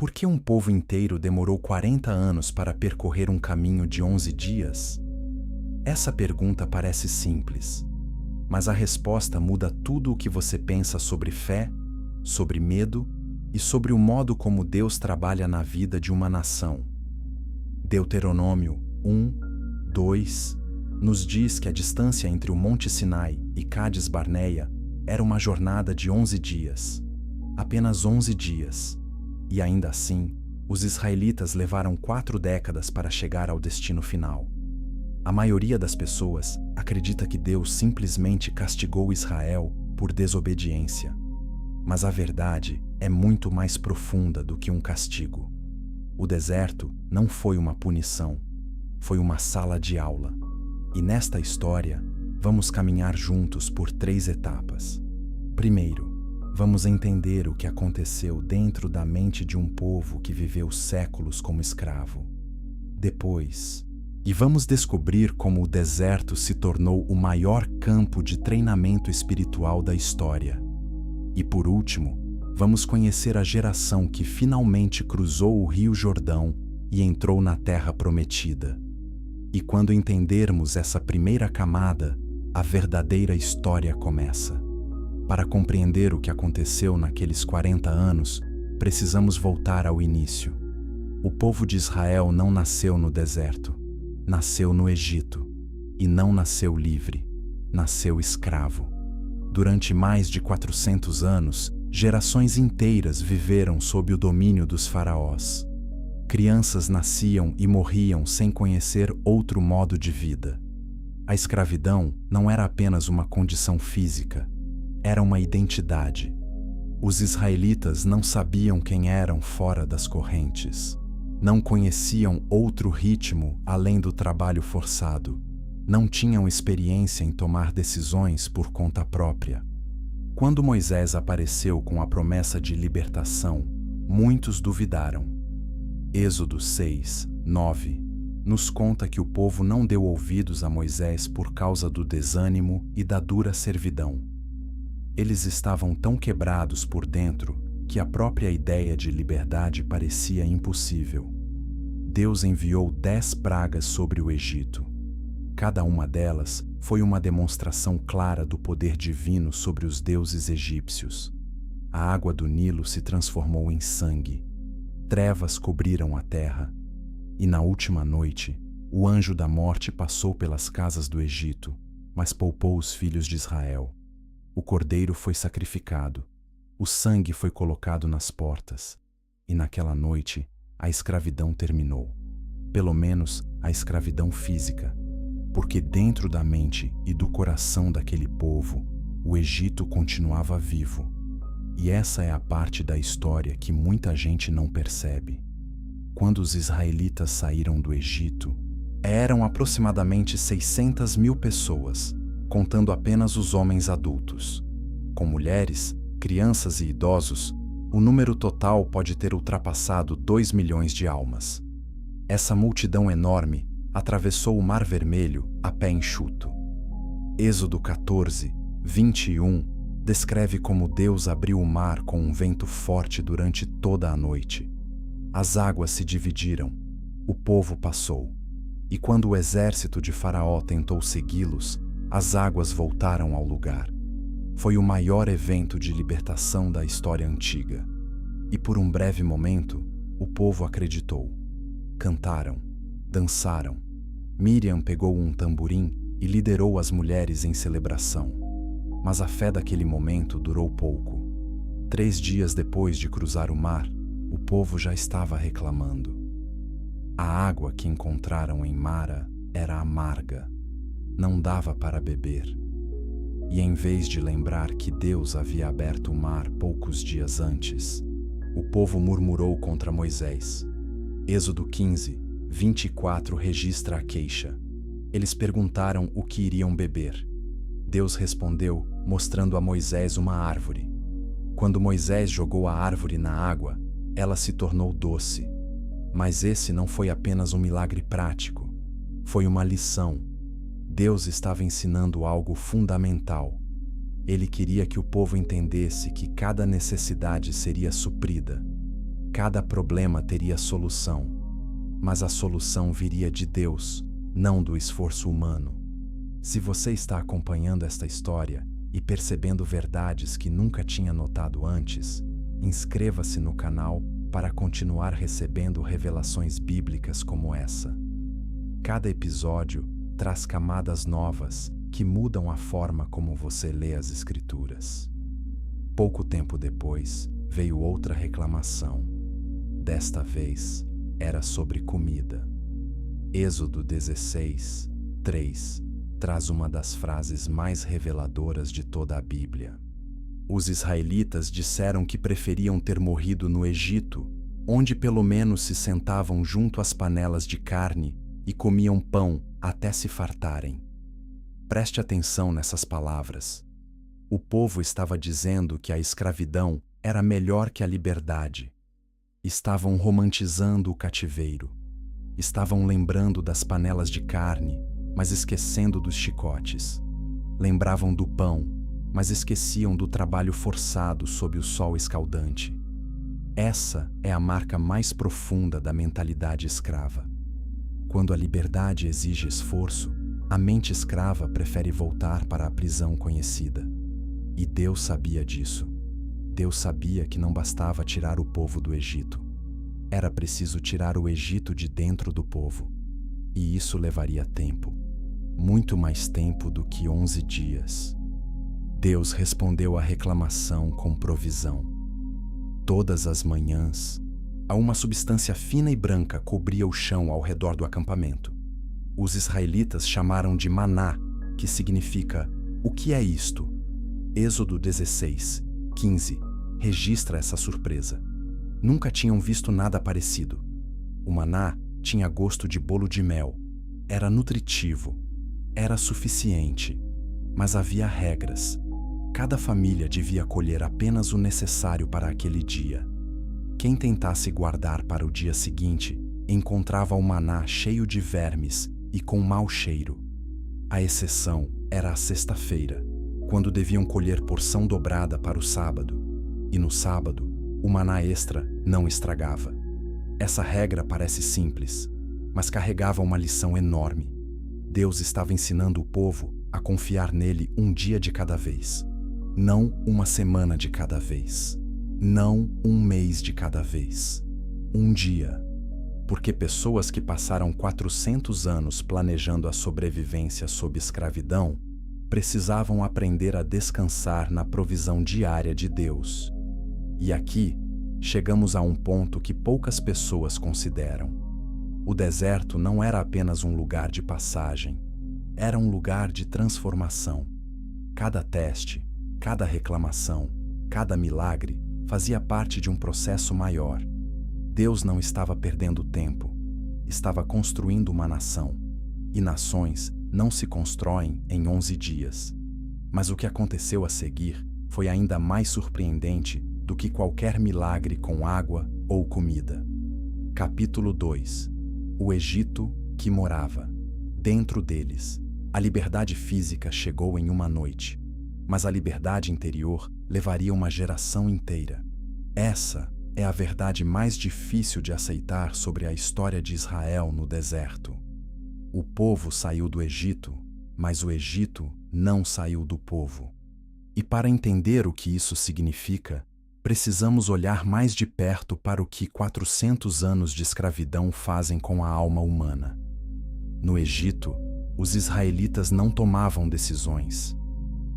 Por que um povo inteiro demorou 40 anos para percorrer um caminho de 11 dias? Essa pergunta parece simples, mas a resposta muda tudo o que você pensa sobre fé, sobre medo e sobre o modo como Deus trabalha na vida de uma nação. Deuteronômio 1:2 nos diz que a distância entre o Monte Sinai e Cádiz Barneia era uma jornada de 11 dias. Apenas 11 dias. E ainda assim, os israelitas levaram 4 décadas para chegar ao destino final. A maioria das pessoas acredita que Deus simplesmente castigou Israel por desobediência. Mas a verdade é muito mais profunda do que um castigo. O deserto não foi uma punição, foi uma sala de aula. E nesta história, vamos caminhar juntos por 3 etapas. Primeiro, vamos entender o que aconteceu dentro da mente de um povo que viveu séculos como escravo. Depois, vamos descobrir como o deserto se tornou o maior campo de treinamento espiritual da história. E por último, vamos conhecer a geração que finalmente cruzou o Rio Jordão e entrou na Terra Prometida. E quando entendermos essa primeira camada, a verdadeira história começa. Para compreender o que aconteceu naqueles 40 anos, precisamos voltar ao início. O povo de Israel não nasceu no deserto, nasceu no Egito. E não nasceu livre, nasceu escravo. Durante mais de 400 anos, gerações inteiras viveram sob o domínio dos faraós. Crianças nasciam e morriam sem conhecer outro modo de vida. A escravidão não era apenas uma condição física, era uma identidade. Os israelitas não sabiam quem eram fora das correntes. Não conheciam outro ritmo além do trabalho forçado. Não tinham experiência em tomar decisões por conta própria. Quando Moisés apareceu com a promessa de libertação, muitos duvidaram. Êxodo 6:9 nos conta que o povo não deu ouvidos a Moisés por causa do desânimo e da dura servidão. Eles estavam tão quebrados por dentro que a própria ideia de liberdade parecia impossível. Deus enviou 10 pragas sobre o Egito. Cada uma delas foi uma demonstração clara do poder divino sobre os deuses egípcios. A água do Nilo se transformou em sangue. Trevas cobriram a terra. E na última noite, o anjo da morte passou pelas casas do Egito, mas poupou os filhos de Israel. O cordeiro foi sacrificado. O sangue foi colocado nas portas. E naquela noite, a escravidão terminou. Pelo menos a escravidão física. Porque dentro da mente e do coração daquele povo, o Egito continuava vivo. E essa é a parte da história que muita gente não percebe. Quando os israelitas saíram do Egito, eram aproximadamente 600.000 pessoas, contando apenas os homens adultos. Com mulheres, crianças e idosos, o número total pode ter ultrapassado 2 milhões de almas. Essa multidão enorme atravessou o Mar Vermelho a pé enxuto. Êxodo 14:21 descreve como Deus abriu o mar com um vento forte durante toda a noite. As águas se dividiram, o povo passou, e quando o exército de Faraó tentou segui-los, as águas voltaram ao lugar. Foi o maior evento de libertação da história antiga. E por um breve momento, o povo acreditou. Cantaram, dançaram. Miriam pegou um tamborim e liderou as mulheres em celebração. Mas a fé daquele momento durou pouco. 3 dias depois de cruzar o mar, o povo já estava reclamando. A água que encontraram em Mara era amarga. Não dava para beber. E em vez de lembrar que Deus havia aberto o mar poucos dias antes, o povo murmurou contra Moisés. Êxodo 15:24 registra a queixa. Eles perguntaram o que iriam beber. Deus respondeu, mostrando a Moisés uma árvore. Quando Moisés jogou a árvore na água, ela se tornou doce. Mas esse não foi apenas um milagre prático. Foi uma lição. Deus estava ensinando algo fundamental. Ele queria que o povo entendesse que cada necessidade seria suprida. Cada problema teria solução, mas a solução viria de Deus, não do esforço humano. Se você está acompanhando esta história e percebendo verdades que nunca tinha notado antes, inscreva-se no canal para continuar recebendo revelações bíblicas como essa. Cada episódio traz camadas novas que mudam a forma como você lê as Escrituras. Pouco tempo depois, veio outra reclamação. Desta vez, era sobre comida. Êxodo 16, 3 traz uma das frases mais reveladoras de toda a Bíblia. Os israelitas disseram que preferiam ter morrido no Egito, onde pelo menos se sentavam junto às panelas de carne e comiam pão até se fartarem. Preste atenção nessas palavras. O povo estava dizendo que a escravidão era melhor que a liberdade. Estavam romantizando o cativeiro. Estavam lembrando das panelas de carne, mas esquecendo dos chicotes. Lembravam do pão, mas esqueciam do trabalho forçado sob o sol escaldante. Essa é a marca mais profunda da mentalidade escrava. Quando a liberdade exige esforço, a mente escrava prefere voltar para a prisão conhecida. E Deus sabia disso. Deus sabia que não bastava tirar o povo do Egito. Era preciso tirar o Egito de dentro do povo. E isso levaria tempo. Muito mais tempo do que 11 dias. Deus respondeu à reclamação com provisão. Todas as manhãs, uma substância fina e branca cobria o chão ao redor do acampamento. Os israelitas chamaram de maná, que significa "o que é isto?". Êxodo 16, 15 registra essa surpresa. Nunca tinham visto nada parecido. O maná tinha gosto de bolo de mel. Era nutritivo. Era suficiente. Mas havia regras. Cada família devia colher apenas o necessário para aquele dia. Quem tentasse guardar para o dia seguinte encontrava o maná cheio de vermes e com mau cheiro. A exceção era a sexta-feira, quando deviam colher porção dobrada para o sábado. E no sábado, o maná extra não estragava. Essa regra parece simples, mas carregava uma lição enorme. Deus estava ensinando o povo a confiar nele um dia de cada vez. Não uma semana de cada vez. Não um mês de cada vez. Um dia. Porque pessoas que passaram 400 anos planejando a sobrevivência sob escravidão precisavam aprender a descansar na provisão diária de Deus. E aqui, chegamos a um ponto que poucas pessoas consideram. O deserto não era apenas um lugar de passagem, era um lugar de transformação. Cada teste, cada reclamação, cada milagre fazia parte de um processo maior. Deus não estava perdendo tempo, estava construindo uma nação. E nações não se constroem em 11 dias. Mas o que aconteceu a seguir foi ainda mais surpreendente do que qualquer milagre com água ou comida. Capítulo 2. O Egito que morava. Dentro deles, a liberdade física chegou em uma noite, mas a liberdade interior levaria uma geração inteira. Essa é a verdade mais difícil de aceitar sobre a história de Israel no deserto. O povo saiu do Egito, mas o Egito não saiu do povo. E para entender o que isso significa, precisamos olhar mais de perto para o que 400 anos de escravidão fazem com a alma humana. No Egito, os israelitas não tomavam decisões.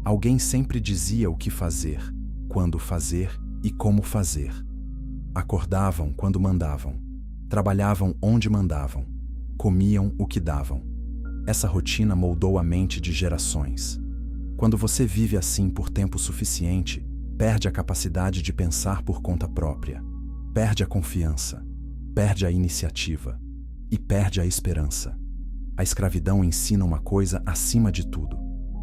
Alguém sempre dizia o que fazer, quando fazer e como fazer. Acordavam quando mandavam, trabalhavam onde mandavam, comiam o que davam. Essa rotina moldou a mente de gerações. Quando você vive assim por tempo suficiente, perde a capacidade de pensar por conta própria, perde a confiança, perde a iniciativa e perde a esperança. A escravidão ensina uma coisa acima de tudo: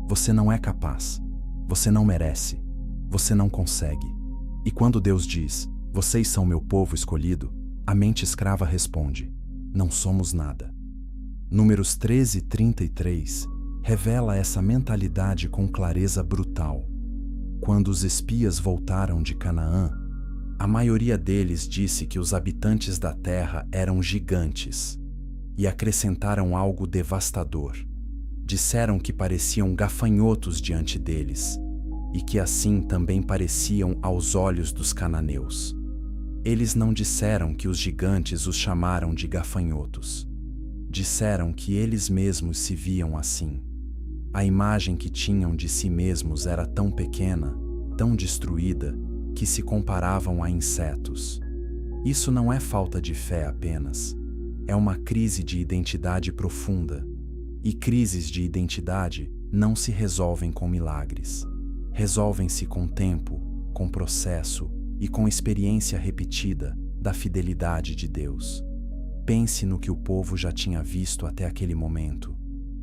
você não é capaz, você não merece, você não consegue. E quando Deus diz, vocês são meu povo escolhido, a mente escrava responde, não somos nada. Números 13:33 revela essa mentalidade com clareza brutal. Quando os espias voltaram de Canaã, A maioria deles disse que os habitantes da terra eram gigantes e acrescentaram algo devastador. Disseram que pareciam gafanhotos diante deles e que assim também pareciam aos olhos dos cananeus. Eles não disseram que os gigantes os chamaram de gafanhotos. Disseram que eles mesmos se viam assim. A imagem que tinham de si mesmos era tão pequena, tão destruída, que se comparavam a insetos. Isso não é falta de fé apenas. É uma crise de identidade profunda. E crises de identidade não se resolvem com milagres. Resolvem-se com tempo, com processo e com experiência repetida da fidelidade de Deus. Pense no que o povo já tinha visto até aquele momento.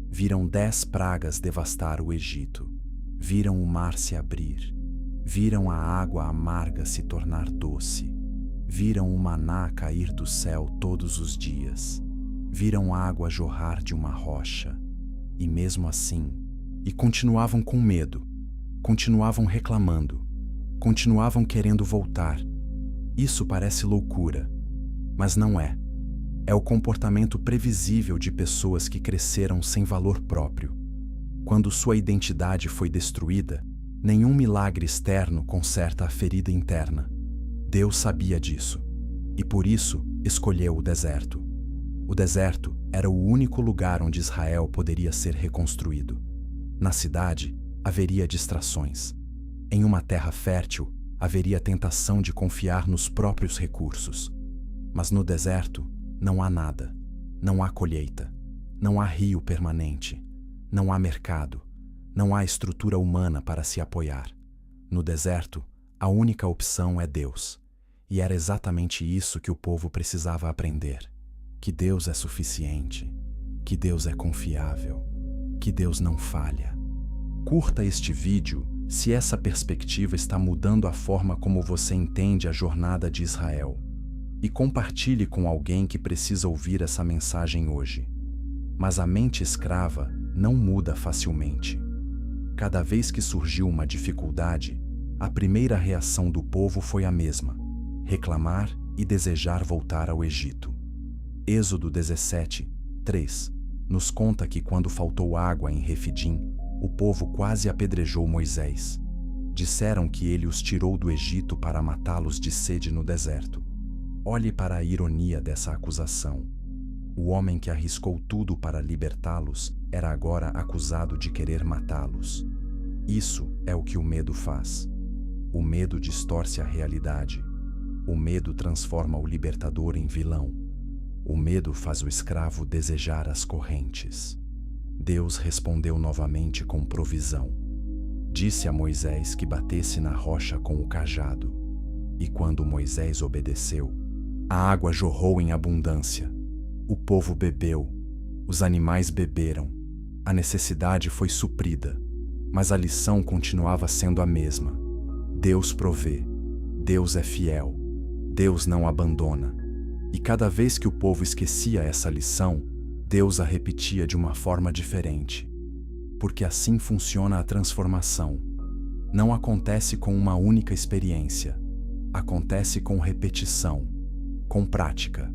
Viram 10 pragas devastar o Egito. Viram o mar se abrir. Viram a água amarga se tornar doce. Viram o maná cair do céu todos os dias. Viram água jorrar de uma rocha. E mesmo assim, continuavam com medo, continuavam reclamando, continuavam querendo voltar. Isso parece loucura, mas não é. É o comportamento previsível de pessoas que cresceram sem valor próprio. Quando sua identidade foi destruída, nenhum milagre externo conserta a ferida interna. Deus sabia disso, e por isso escolheu o deserto. O deserto era o único lugar onde Israel poderia ser reconstruído. Na cidade, haveria distrações. Em uma terra fértil, haveria tentação de confiar nos próprios recursos. Mas no deserto, não há nada. Não há colheita. Não há rio permanente. Não há mercado. Não há estrutura humana para se apoiar. No deserto, a única opção é Deus. E era exatamente isso que o povo precisava aprender. Que Deus é suficiente. Que Deus é confiável. Que Deus não falha. Curta este vídeo se essa perspectiva está mudando a forma como você entende a jornada de Israel. E compartilhe com alguém que precisa ouvir essa mensagem hoje. Mas a mente escrava não muda facilmente. Cada vez que surgiu uma dificuldade, a primeira reação do povo foi a mesma: reclamar e desejar voltar ao Egito. Êxodo 17, 3, nos conta que quando faltou água em Refidim, o povo quase apedrejou Moisés. Disseram que ele os tirou do Egito para matá-los de sede no deserto. Olhe para a ironia dessa acusação. O homem que arriscou tudo para libertá-los era agora acusado de querer matá-los. Isso é o que o medo faz. O medo distorce a realidade. O medo transforma o libertador em vilão. O medo faz o escravo desejar as correntes. Deus respondeu novamente com provisão. Disse a Moisés que batesse na rocha com o cajado. E quando Moisés obedeceu, a água jorrou em abundância. O povo bebeu, os animais beberam, a necessidade foi suprida, mas a lição continuava sendo a mesma. Deus provê, Deus é fiel, Deus não abandona. E cada vez que o povo esquecia essa lição, Deus a repetia de uma forma diferente. Porque assim funciona a transformação. Não acontece com uma única experiência, acontece com repetição, com prática,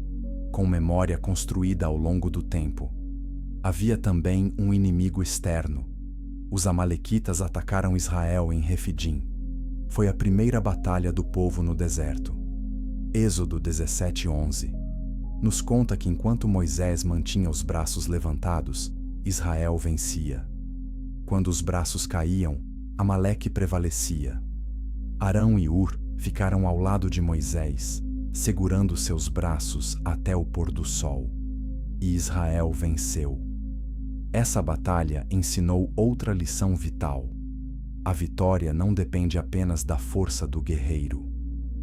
com memória construída ao longo do tempo. Havia também um inimigo externo. Os amalequitas atacaram Israel em Refidim. Foi a primeira batalha do povo no deserto. Êxodo 17:11 nos conta que enquanto Moisés mantinha os braços levantados, Israel vencia. Quando os braços caíam, Amaleque prevalecia. Arão e Hur ficaram ao lado de Moisés, segurando seus braços até o pôr do sol. E Israel venceu. Essa batalha ensinou outra lição vital. A vitória não depende apenas da força do guerreiro.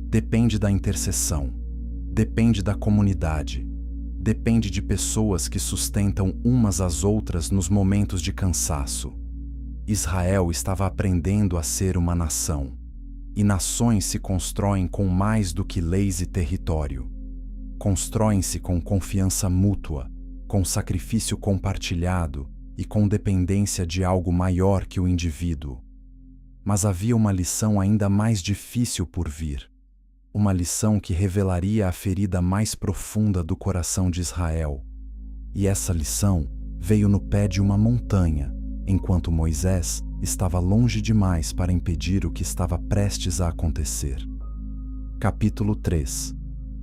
Depende da intercessão. Depende da comunidade. Depende de pessoas que sustentam umas às outras nos momentos de cansaço. Israel estava aprendendo a ser uma nação. E nações se constroem com mais do que leis e território. Constroem-se com confiança mútua, com sacrifício compartilhado e com dependência de algo maior que o indivíduo. Mas havia uma lição ainda mais difícil por vir. uma lição que revelaria a ferida mais profunda do coração de Israel. E essa lição veio no pé de uma montanha, enquanto Moisés estava longe demais para impedir o que estava prestes a acontecer. Capítulo 3.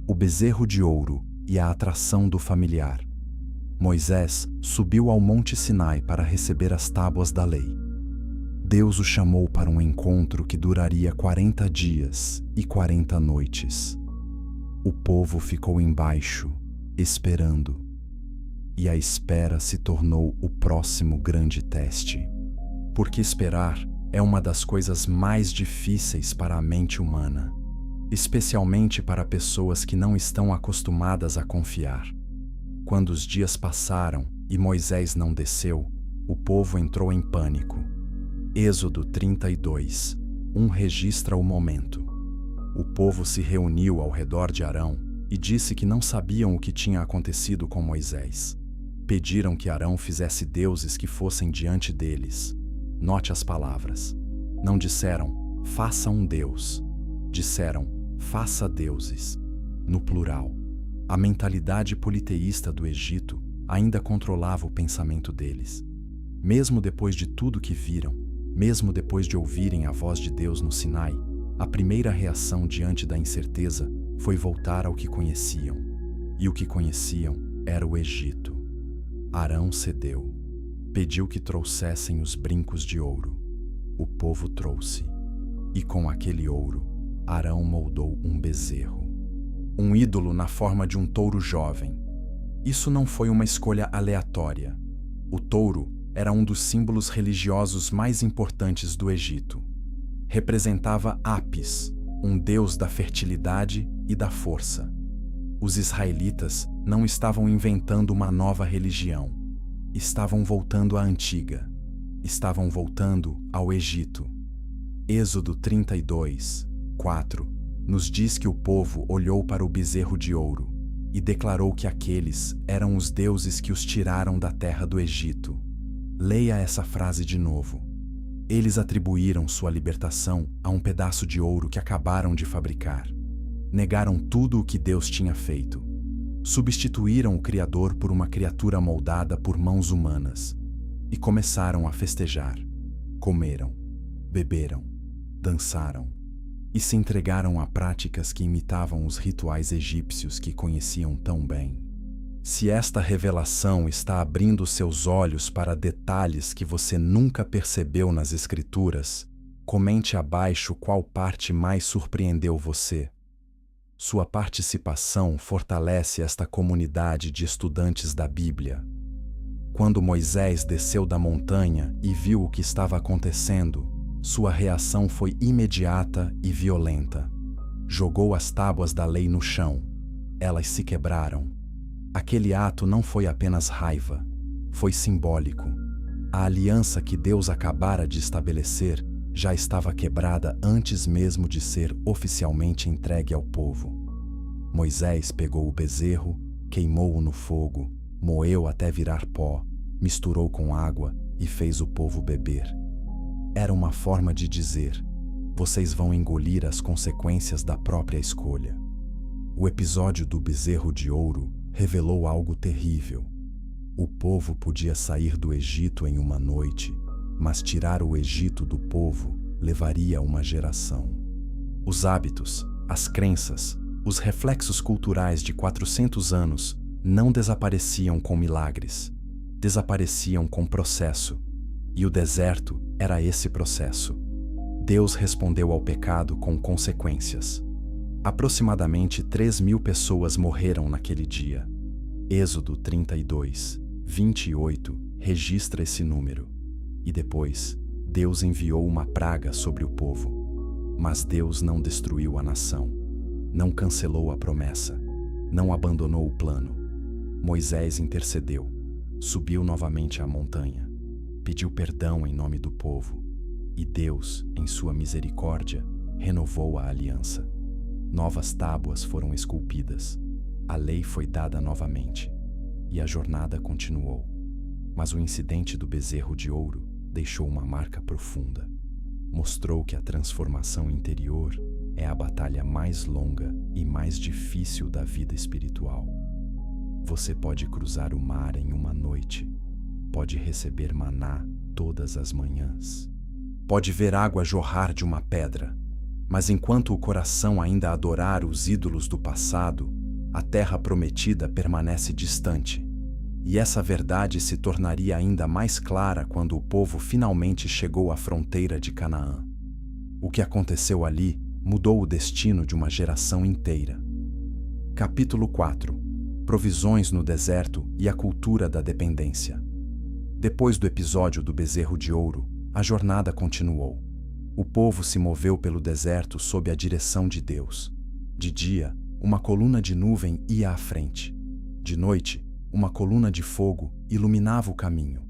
O bezerro de ouro e a atração do familiar. Moisés subiu ao Monte Sinai para receber as tábuas da lei. Deus o chamou para um encontro que duraria 40 dias e 40 noites. O povo ficou embaixo, esperando. E a espera se tornou o próximo grande teste. Porque esperar é uma das coisas mais difíceis para a mente humana, especialmente para pessoas que não estão acostumadas a confiar. Quando os dias passaram e Moisés não desceu, o povo entrou em pânico. Êxodo 32, 1 registra o momento. O povo se reuniu ao redor de Arão e disse que não sabiam o que tinha acontecido com Moisés. Pediram que Arão fizesse deuses que fossem diante deles. Note as palavras. Não disseram, faça um deus. Disseram, faça deuses. No plural. A mentalidade politeísta do Egito ainda controlava o pensamento deles. Mesmo depois de tudo que viram, mesmo depois de ouvirem a voz de Deus no Sinai, a primeira reação diante da incerteza foi voltar ao que conheciam. E o que conheciam era o Egito. Arão cedeu. Pediu que trouxessem os brincos de ouro. O povo trouxe. E com aquele ouro, Arão moldou um bezerro. Um ídolo na forma de um touro jovem. Isso não foi uma escolha aleatória. O touro era um dos símbolos religiosos mais importantes do Egito. Representava Apis, um deus da fertilidade e da força. Os israelitas não estavam inventando uma nova religião. Estavam voltando à antiga. Estavam voltando ao Egito. Êxodo 32, 4, nos diz que o povo olhou para o bezerro de ouro e declarou que aqueles eram os deuses que os tiraram da terra do Egito. Leia essa frase de novo. Eles atribuíram sua libertação a um pedaço de ouro que acabaram de fabricar. Negaram tudo o que Deus tinha feito. Substituíram o Criador por uma criatura moldada por mãos humanas. E começaram a festejar. Comeram, beberam, dançaram. E se entregaram a práticas que imitavam os rituais egípcios que conheciam tão bem. Se esta revelação está abrindo seus olhos para detalhes que você nunca percebeu nas Escrituras, comente abaixo qual parte mais surpreendeu você. Sua participação fortalece esta comunidade de estudantes da Bíblia. Quando Moisés desceu da montanha e viu o que estava acontecendo, sua reação foi imediata e violenta. Jogou as tábuas da lei no chão. Elas se quebraram. Aquele ato não foi apenas raiva, foi simbólico. A aliança que Deus acabara de estabelecer já estava quebrada antes mesmo de ser oficialmente entregue ao povo. Moisés pegou o bezerro, queimou-o no fogo, moeu até virar pó, misturou com água e fez o povo beber. Era uma forma de dizer: vocês vão engolir as consequências da própria escolha. O episódio do bezerro de ouro revelou algo terrível. O povo podia sair do Egito em uma noite, mas tirar o Egito do povo levaria uma geração. Os hábitos, as crenças, os reflexos culturais de 400 anos não desapareciam com milagres, desapareciam com processo. E o deserto era esse processo. Deus respondeu ao pecado com consequências. Aproximadamente 3.000 pessoas morreram naquele dia. Êxodo 32, 28 registra esse número. E depois, Deus enviou uma praga sobre o povo. Mas Deus não destruiu a nação. Não cancelou a promessa. Não abandonou o plano. Moisés intercedeu. Subiu novamente à montanha. Pediu perdão em nome do povo. E Deus, em sua misericórdia, renovou a aliança. Novas tábuas foram esculpidas. A lei foi dada novamente. E a jornada continuou. Mas o incidente do bezerro de ouro deixou uma marca profunda. Mostrou que a transformação interior é a batalha mais longa e mais difícil da vida espiritual. Você pode cruzar o mar em uma noite, pode receber maná todas as manhãs, pode ver água jorrar de uma pedra, mas enquanto o coração ainda adorar os ídolos do passado, a terra prometida permanece distante. E essa verdade se tornaria ainda mais clara quando o povo finalmente chegou à fronteira de Canaã. O que aconteceu ali mudou o destino de uma geração inteira. Capítulo 4. Provisões no deserto e a cultura da dependência. Depois do episódio do bezerro de ouro, a jornada continuou. O povo se moveu pelo deserto sob a direção de Deus. De dia, uma coluna de nuvem ia à frente. De noite, uma coluna de fogo iluminava o caminho.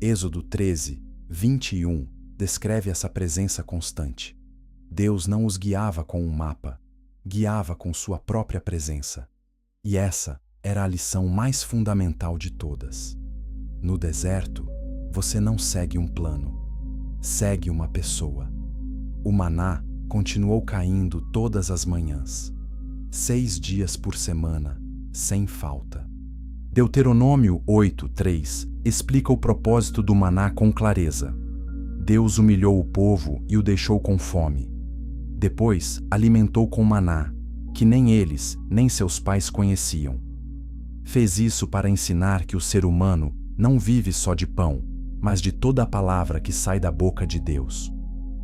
Êxodo 13, 21 descreve essa presença constante. Deus não os guiava com um mapa, guiava com sua própria presença. E essa era a lição mais fundamental de todas. No deserto, você não segue um plano, segue uma pessoa. O maná continuou caindo todas as manhãs, 6 dias por semana, sem falta. Deuteronômio 8:3 explica o propósito do maná com clareza. Deus humilhou o povo e o deixou com fome. Depois, alimentou com maná, que nem eles, nem seus pais conheciam. Fez isso para ensinar que o ser humano não vive só de pão, mas de toda a palavra que sai da boca de Deus.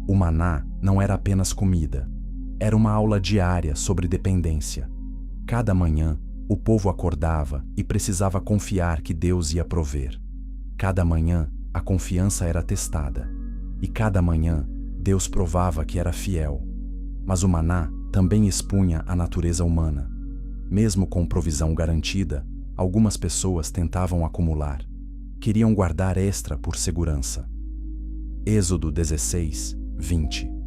O maná não era apenas comida, era uma aula diária sobre dependência. Cada manhã, o povo acordava e precisava confiar que Deus ia prover. Cada manhã, a confiança era testada. E cada manhã, Deus provava que era fiel. Mas o maná também expunha a natureza humana. Mesmo com provisão garantida, algumas pessoas tentavam acumular. Queriam guardar extra por segurança. Êxodo 16, 20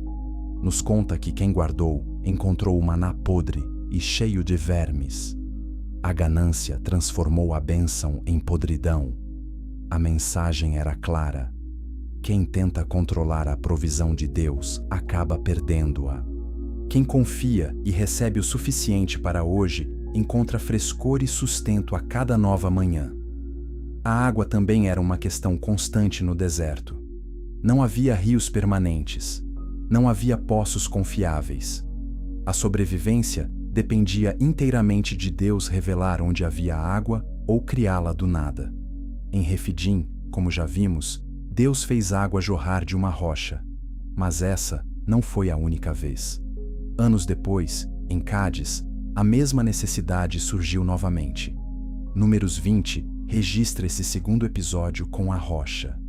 nos conta que quem guardou encontrou o maná podre e cheio de vermes. A ganância transformou a bênção em podridão. A mensagem era clara. Quem tenta controlar a provisão de Deus acaba perdendo-a. Quem confia e recebe o suficiente para hoje encontra frescor e sustento a cada nova manhã. A água também era uma questão constante no deserto. Não havia rios permanentes. Não havia poços confiáveis. A sobrevivência dependia inteiramente de Deus revelar onde havia água ou criá-la do nada. Em Refidim, como já vimos, Deus fez água jorrar de uma rocha. Mas essa não foi a única vez. Anos depois, em Cádiz, a mesma necessidade surgiu novamente. Números 20 registra esse segundo episódio com a rocha.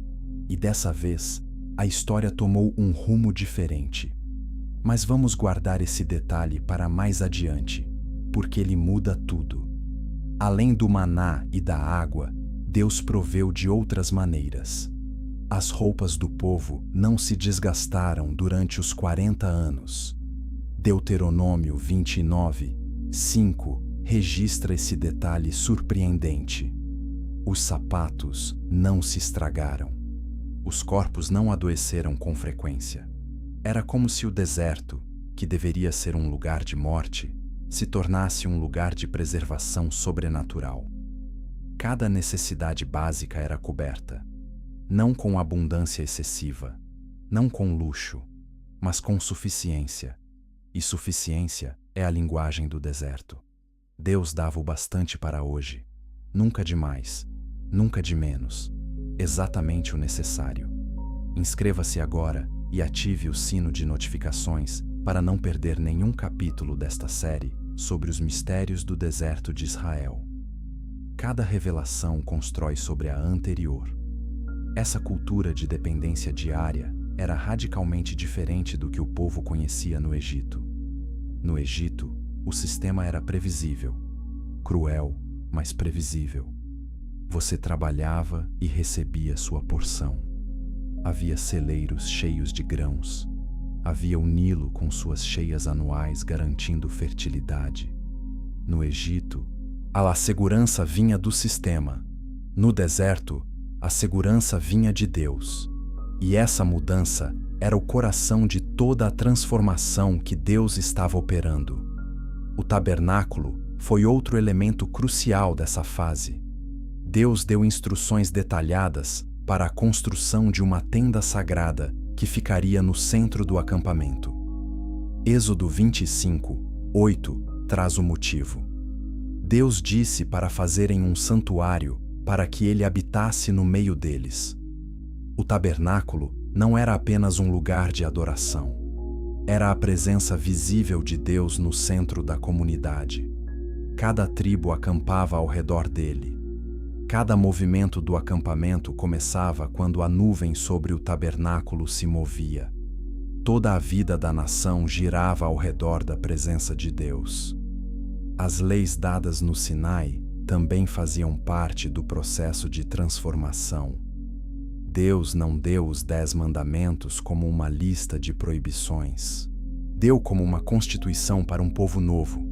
E dessa vez, a história tomou um rumo diferente. Mas vamos guardar esse detalhe para mais adiante, porque ele muda tudo. Além do maná e da água, Deus proveu de outras maneiras. As roupas do povo não se desgastaram durante os 40 anos. Deuteronômio 29, 5 registra esse detalhe surpreendente. Os sapatos não se estragaram. Os corpos não adoeceram com frequência. Era como se o deserto, que deveria ser um lugar de morte, se tornasse um lugar de preservação sobrenatural. Cada necessidade básica era coberta, não com abundância excessiva, não com luxo, mas com suficiência. E suficiência é a linguagem do deserto. Deus dava o bastante para hoje, nunca de mais, nunca de menos, exatamente o necessário. Inscreva-se agora e ative o sino de notificações para não perder nenhum capítulo desta série sobre os mistérios do deserto de Israel. Cada revelação constrói sobre a anterior. Essa cultura de dependência diária era radicalmente diferente do que o povo conhecia no Egito. No Egito, o sistema era previsível, cruel, mas previsível. Você trabalhava e recebia sua porção. Havia celeiros cheios de grãos. Havia o Nilo com suas cheias anuais garantindo fertilidade. No Egito, a segurança vinha do sistema. No deserto, a segurança vinha de Deus. E essa mudança era o coração de toda a transformação que Deus estava operando. O tabernáculo foi outro elemento crucial dessa fase. Deus deu instruções detalhadas para a construção de uma tenda sagrada que ficaria no centro do acampamento. Êxodo 25:8 traz o motivo. Deus disse para fazerem um santuário para que ele habitasse no meio deles. O tabernáculo não era apenas um lugar de adoração. Era a presença visível de Deus no centro da comunidade. Cada tribo acampava ao redor dele. Cada movimento do acampamento começava quando a nuvem sobre o tabernáculo se movia. Toda a vida da nação girava ao redor da presença de Deus. As leis dadas no Sinai também faziam parte do processo de transformação. Deus não deu os 10 mandamentos como uma lista de proibições. Deu como uma constituição para um povo novo.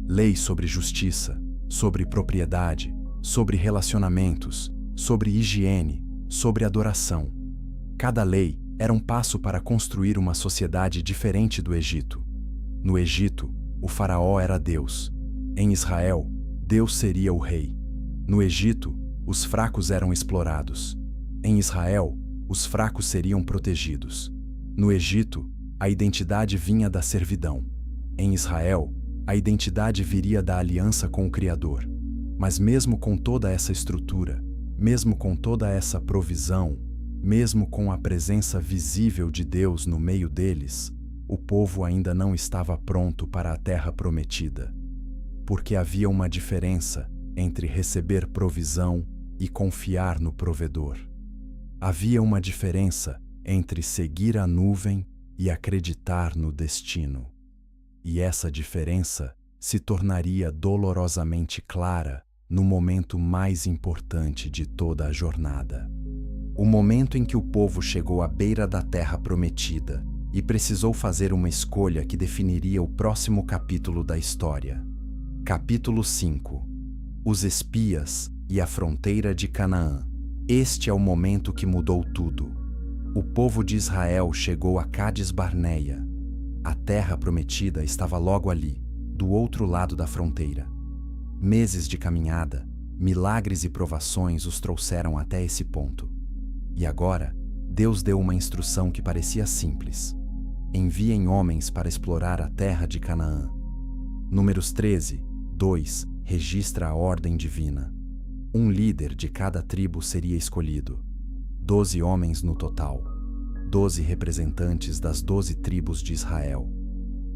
Leis sobre justiça, sobre propriedade, sobre relacionamentos, sobre higiene, sobre adoração. Cada lei era um passo para construir uma sociedade diferente do Egito. No Egito, o faraó era Deus. Em Israel, Deus seria o rei. No Egito, os fracos eram explorados. Em Israel, os fracos seriam protegidos. No Egito, a identidade vinha da servidão. Em Israel, a identidade viria da aliança com o Criador. Mas mesmo com toda essa estrutura, mesmo com toda essa provisão, mesmo com a presença visível de Deus no meio deles, o povo ainda não estava pronto para a terra prometida. Porque havia uma diferença entre receber provisão e confiar no provedor. Havia uma diferença entre seguir a nuvem e acreditar no destino. E essa diferença se tornaria dolorosamente clara no momento mais importante de toda a jornada. O momento em que o povo chegou à beira da terra prometida e precisou fazer uma escolha que definiria o próximo capítulo da história. Capítulo 5. Os espias e a fronteira de Canaã. Este é o momento que mudou tudo. O povo de Israel chegou a Cádiz Barneia. A terra prometida estava logo ali, do outro lado da fronteira. Meses de caminhada, milagres e provações os trouxeram até esse ponto. E agora, Deus deu uma instrução que parecia simples. Enviem homens para explorar a terra de Canaã. Números 13:2 registra a ordem divina. Um líder de cada tribo seria escolhido. 12 homens no total. 12 representantes das 12 tribos de Israel.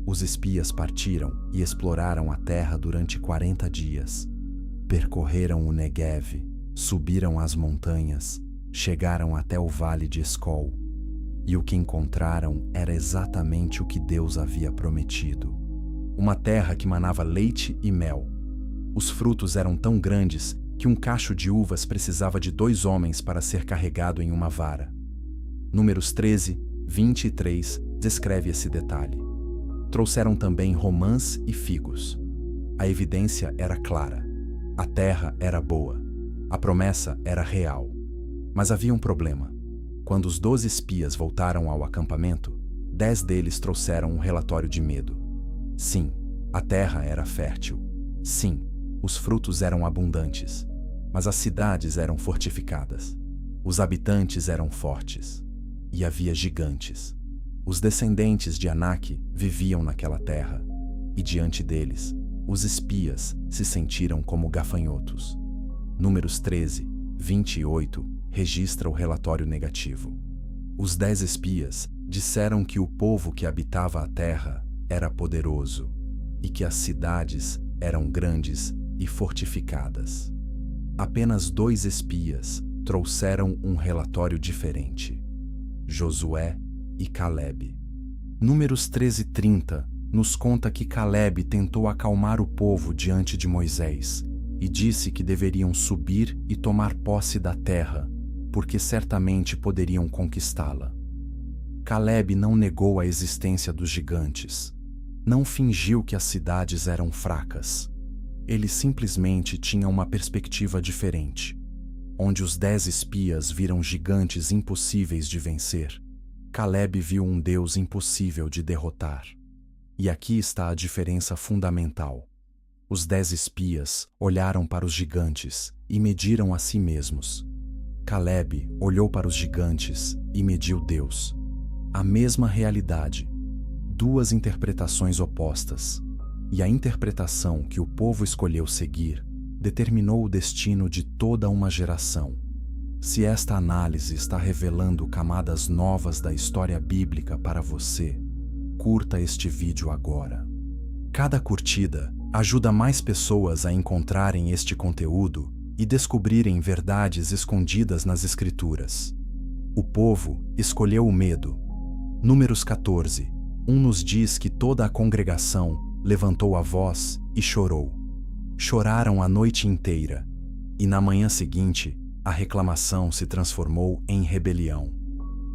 Os espias partiram e exploraram a terra durante 40 dias. Percorreram o Neguev, subiram as montanhas, chegaram até o vale de Escol. E o que encontraram era exatamente o que Deus havia prometido. Uma terra que manava leite e mel. Os frutos eram tão grandes que um cacho de uvas precisava de 2 homens para ser carregado em uma vara. Números 13:23 descreve esse detalhe. Trouxeram também romãs e figos. A evidência era clara. A terra era boa. A promessa era real. Mas havia um problema. Quando os 12 espias voltaram ao acampamento, 10 deles trouxeram um relatório de medo. Sim, a terra era fértil. Sim, os frutos eram abundantes. Mas as cidades eram fortificadas. Os habitantes eram fortes. E havia gigantes. Os descendentes de Anak viviam naquela terra, e diante deles, os espias se sentiram como gafanhotos. Números 13:28 registra o relatório negativo. Os 10 espias disseram que o povo que habitava a terra era poderoso, e que as cidades eram grandes e fortificadas. Apenas 2 espias trouxeram um relatório diferente: Josué e Caleb. Números 13:30 nos conta que Caleb tentou acalmar o povo diante de Moisés e disse que deveriam subir e tomar posse da terra, porque certamente poderiam conquistá-la. Caleb não negou a existência dos gigantes. Não fingiu que as cidades eram fracas. Ele simplesmente tinha uma perspectiva diferente. Onde os 10 espias viram gigantes impossíveis de vencer, Caleb viu um Deus impossível de derrotar. E aqui está a diferença fundamental. Os 10 espias olharam para os gigantes e mediram a si mesmos. Caleb olhou para os gigantes e mediu Deus. A mesma realidade. 2 interpretações opostas. E a interpretação que o povo escolheu seguir determinou o destino de toda uma geração. Se esta análise está revelando camadas novas da história bíblica para você, curta este vídeo agora. Cada curtida ajuda mais pessoas a encontrarem este conteúdo e descobrirem verdades escondidas nas Escrituras. O povo escolheu o medo. Números 14, 1 nos diz que toda a congregação levantou a voz e chorou. Choraram a noite inteira, e na manhã seguinte, a reclamação se transformou em rebelião.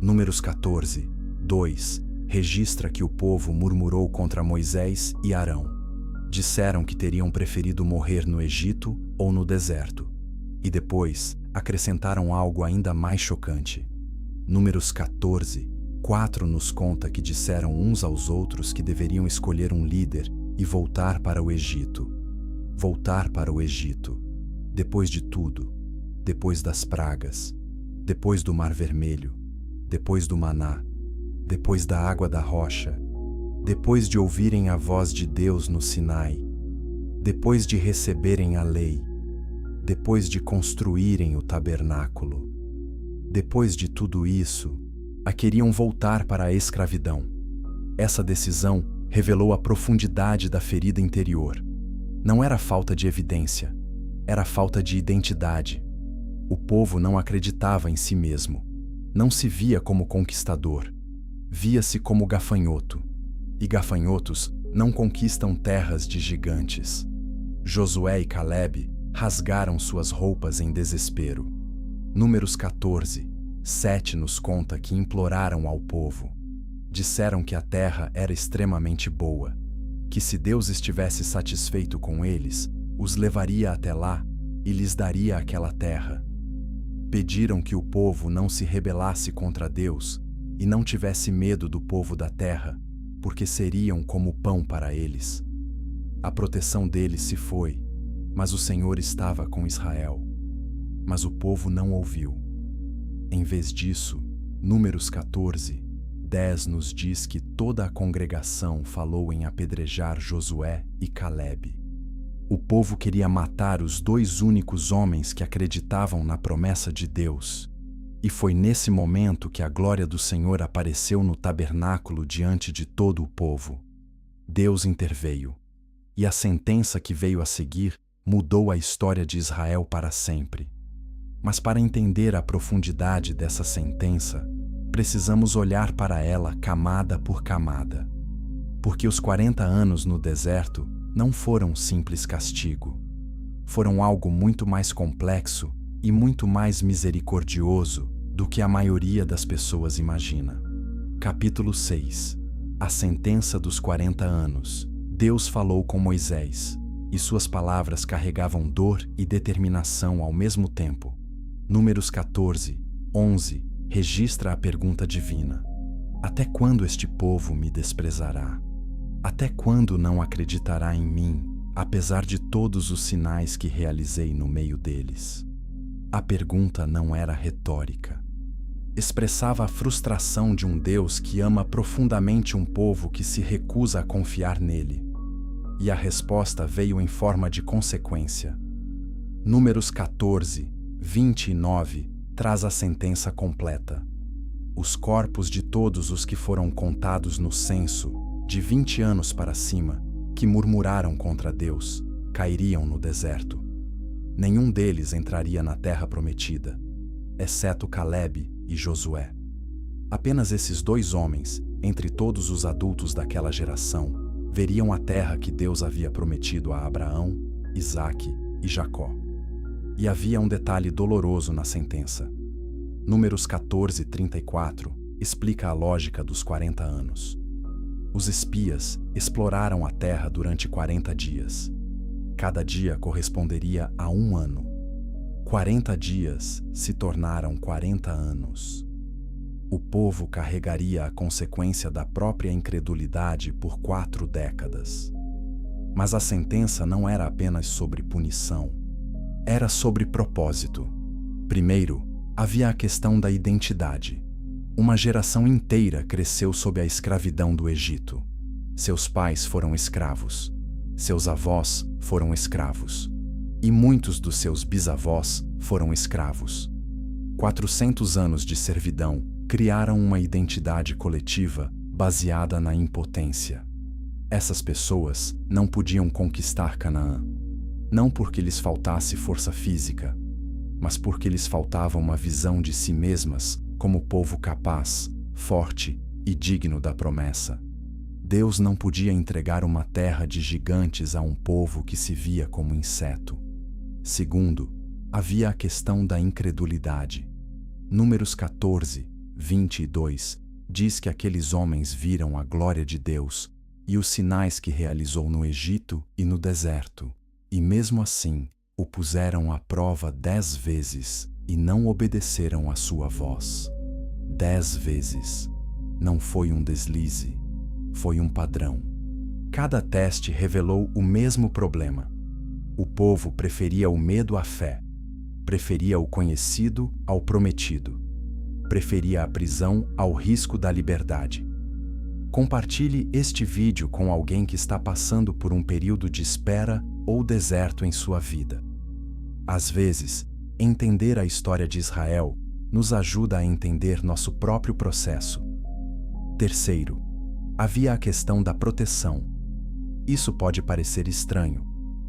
Números 14, 2, registra que o povo murmurou contra Moisés e Arão. Disseram que teriam preferido morrer no Egito ou no deserto. E depois, acrescentaram algo ainda mais chocante. Números 14, 4 nos conta que disseram uns aos outros que deveriam escolher um líder e voltar para o Egito. Voltar para o Egito. Depois de tudo, depois das pragas, depois do Mar Vermelho, depois do maná, depois da água da rocha, depois de ouvirem a voz de Deus no Sinai, depois de receberem a lei, depois de construírem o tabernáculo. Depois de tudo isso, queriam voltar para a escravidão. Essa decisão revelou a profundidade da ferida interior. Não era falta de evidência, era falta de identidade. O povo não acreditava em si mesmo. Não se via como conquistador. Via-se como gafanhoto. E gafanhotos não conquistam terras de gigantes. Josué e Caleb rasgaram suas roupas em desespero. Números 14, 7 nos conta que imploraram ao povo. Disseram que a terra era extremamente boa, que se Deus estivesse satisfeito com eles, os levaria até lá e lhes daria aquela terra. Pediram que o povo não se rebelasse contra Deus e não tivesse medo do povo da terra, porque seriam como pão para eles. A proteção deles se foi, mas o Senhor estava com Israel. Mas o povo não ouviu. Em vez disso, Números 14, 10 nos diz que toda a congregação falou em apedrejar Josué e Caleb. O povo queria matar os 2 únicos homens que acreditavam na promessa de Deus. E foi nesse momento que a glória do Senhor apareceu no tabernáculo diante de todo o povo. Deus interveio. E a sentença que veio a seguir mudou a história de Israel para sempre. Mas para entender a profundidade dessa sentença, precisamos olhar para ela camada por camada. Porque os 40 anos no deserto não foram simples castigo. Foram algo muito mais complexo e muito mais misericordioso do que a maioria das pessoas imagina. Capítulo 6. A sentença dos 40 anos. Deus falou com Moisés, e suas palavras carregavam dor e determinação ao mesmo tempo. Números 14, 11 registra a pergunta divina: até quando este povo me desprezará? Até quando não acreditará em mim, apesar de todos os sinais que realizei no meio deles? A pergunta não era retórica. Expressava a frustração de um Deus que ama profundamente um povo que se recusa a confiar nele. E a resposta veio em forma de consequência. Números 14, 29 traz a sentença completa. Os corpos de todos os que foram contados no censo, de 20 anos para cima, que murmuraram contra Deus, cairiam no deserto. Nenhum deles entraria na terra prometida, exceto Caleb e Josué. Apenas esses 2 homens, entre todos os adultos daquela geração, veriam a terra que Deus havia prometido a Abraão, Isaque e Jacó. E havia um detalhe doloroso na sentença. Números 14, 34 explica a lógica dos 40 anos. Os espias exploraram a terra durante 40 dias. Cada dia corresponderia a 1 ano. 40 dias se tornaram 40 anos. o povo carregaria a consequência da própria incredulidade por 4 décadas. Mas a sentença não era apenas sobre punição, era sobre propósito. Primeiro, havia a questão da identidade. Uma geração inteira cresceu sob a escravidão do Egito. Seus pais foram escravos, seus avós foram escravos, e muitos dos seus bisavós foram escravos. 400 anos de servidão criaram uma identidade coletiva baseada na impotência. Essas pessoas não podiam conquistar Canaã, não porque lhes faltasse força física, mas porque lhes faltava uma visão de si mesmas como povo capaz, forte e digno da promessa. Deus não podia entregar uma terra de gigantes a um povo que se via como inseto. Segundo, havia a questão da incredulidade. Números 14, 22 diz que aqueles homens viram a glória de Deus e os sinais que realizou no Egito e no deserto, e mesmo assim o puseram à prova 10 vezes e não obedeceram à sua voz. 10 vezes. Não foi um deslize, foi um padrão. Cada teste revelou o mesmo problema. O povo preferia o medo à fé, preferia o conhecido ao prometido, preferia a prisão ao risco da liberdade. Compartilhe este vídeo com alguém que está passando por um período de espera ou deserto em sua vida. Às vezes, entender a história de Israel nos ajuda a entender nosso próprio processo. Terceiro, havia a questão da proteção. Isso pode parecer estranho,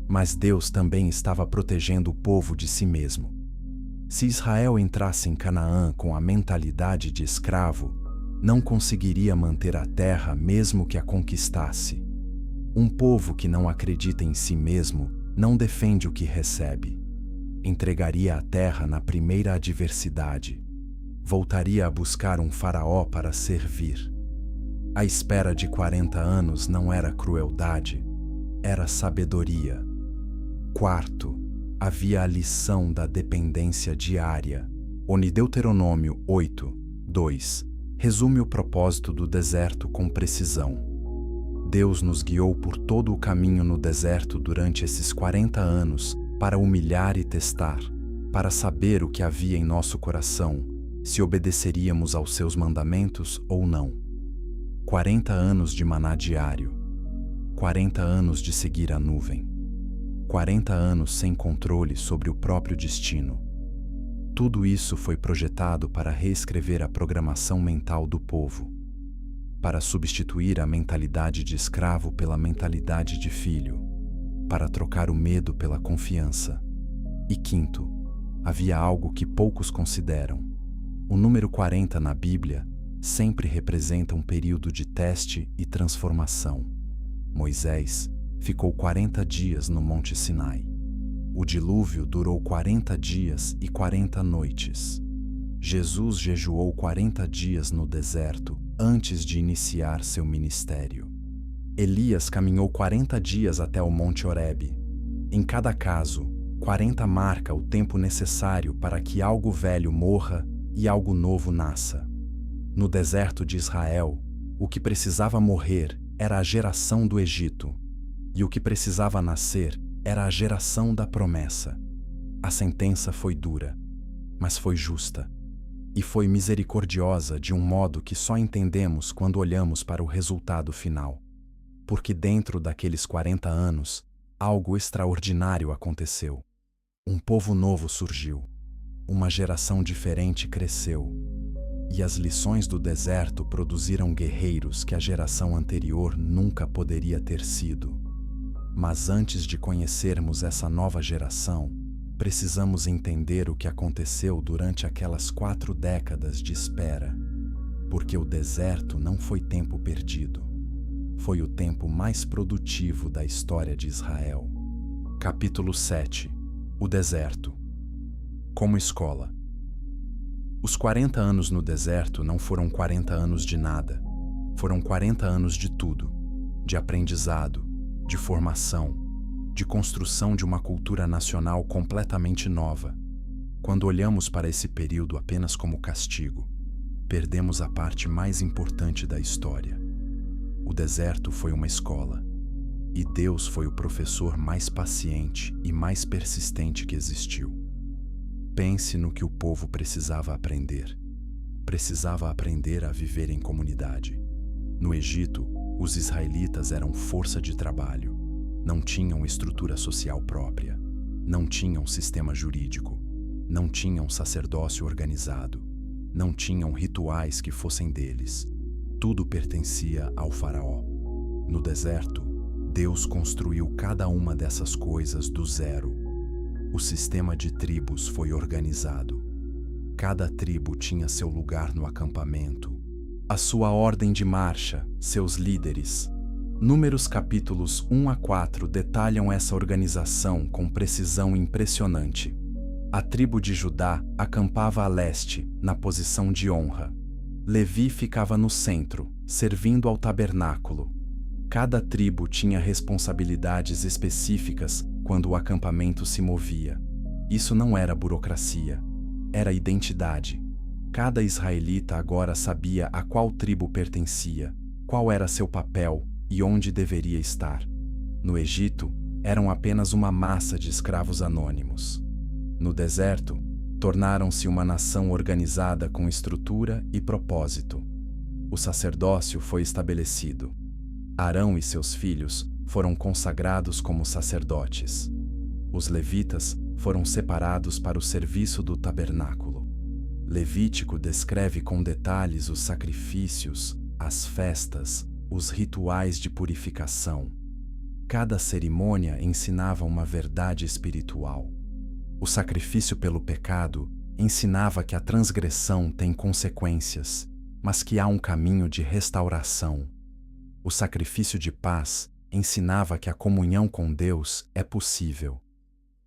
mas Deus também estava protegendo o povo de si mesmo. Se Israel entrasse em Canaã com a mentalidade de escravo, não conseguiria manter a terra mesmo que a conquistasse. Um povo que não acredita em si mesmo não defende o que recebe. Entregaria a terra na primeira adversidade. Voltaria a buscar um faraó para servir. A espera de 40 anos não era crueldade, era sabedoria. Quarto, havia a lição da dependência diária. Deuteronômio 8, 2 resume o propósito do deserto com precisão. Deus nos guiou por todo o caminho no deserto durante esses 40 anos para humilhar e testar, para saber o que havia em nosso coração, se obedeceríamos aos seus mandamentos ou não. 40 anos de maná diário, 40 anos de seguir a nuvem, 40 anos sem controle sobre o próprio destino. Tudo isso foi projetado para reescrever a programação mental do povo, para substituir a mentalidade de escravo pela mentalidade de filho, para trocar o medo pela confiança. E quinto, havia algo que poucos consideram. O número 40 na Bíblia sempre representa um período de teste e transformação. Moisés ficou 40 dias no Monte Sinai. O dilúvio durou 40 dias e 40 noites. Jesus jejuou 40 dias no deserto antes de iniciar seu ministério. Elias caminhou 40 dias até o Monte Horebe. Em cada caso, 40 marca o tempo necessário para que algo velho morra e algo novo nasça. No deserto de Israel, o que precisava morrer era a geração do Egito, e o que precisava nascer era a geração da promessa. A sentença foi dura, mas foi justa, e foi misericordiosa de um modo que só entendemos quando olhamos para o resultado final. Porque dentro daqueles 40 anos, algo extraordinário aconteceu. Um povo novo surgiu, uma geração diferente cresceu, e as lições do deserto produziram guerreiros que a geração anterior nunca poderia ter sido. Mas antes de conhecermos essa nova geração, precisamos entender o que aconteceu durante aquelas 4 décadas de espera. Porque o deserto não foi tempo perdido. Foi o tempo mais produtivo da história de Israel. Capítulo 7. O deserto. Como escola. Os 40 anos no deserto não foram 40 anos de nada. Foram 40 anos de tudo. De aprendizado, de formação, de construção de uma cultura nacional completamente nova. Quando olhamos para esse período apenas como castigo, perdemos a parte mais importante da história. O deserto foi uma escola, e Deus foi o professor mais paciente e mais persistente que existiu. Pense no que o povo precisava aprender. Precisava aprender a viver em comunidade. No Egito, os israelitas eram força de trabalho. Não tinham estrutura social própria. Não tinham sistema jurídico. Não tinham sacerdócio organizado. Não tinham rituais que fossem deles. Tudo pertencia ao faraó. No deserto, Deus construiu cada uma dessas coisas do zero. O sistema de tribos foi organizado. Cada tribo tinha seu lugar no acampamento, a sua ordem de marcha, seus líderes. Números capítulos 1 a 4 detalham essa organização com precisão impressionante. A tribo de Judá acampava a leste, na posição de honra. Levi ficava no centro, servindo ao tabernáculo. Cada tribo tinha responsabilidades específicas quando o acampamento se movia. Isso não era burocracia, era identidade. Cada israelita agora sabia a qual tribo pertencia, qual era seu papel e onde deveria estar. No Egito, eram apenas uma massa de escravos anônimos. No deserto, tornaram-se uma nação organizada com estrutura e propósito. O sacerdócio foi estabelecido. Arão e seus filhos foram consagrados como sacerdotes. Os levitas foram separados para o serviço do tabernáculo. Levítico descreve com detalhes os sacrifícios, as festas, os rituais de purificação. Cada cerimônia ensinava uma verdade espiritual. O sacrifício pelo pecado ensinava que a transgressão tem consequências, mas que há um caminho de restauração. O sacrifício de paz ensinava que a comunhão com Deus é possível.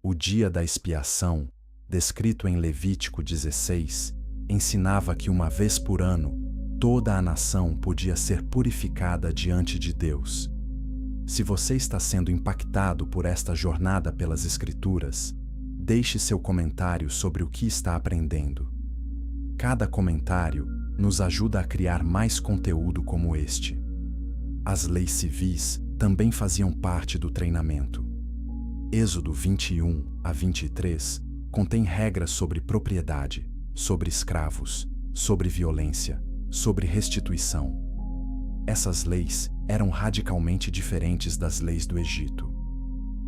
O dia da expiação, descrito em Levítico 16, ensinava que uma vez por ano, toda a nação podia ser purificada diante de Deus. Se você está sendo impactado por esta jornada pelas Escrituras, deixe seu comentário sobre o que está aprendendo. Cada comentário nos ajuda a criar mais conteúdo como este. As leis civis também faziam parte do treinamento. Êxodo 21 a 23 contém regras sobre propriedade, sobre escravos, sobre violência, sobre restituição. Essas leis eram radicalmente diferentes das leis do Egito.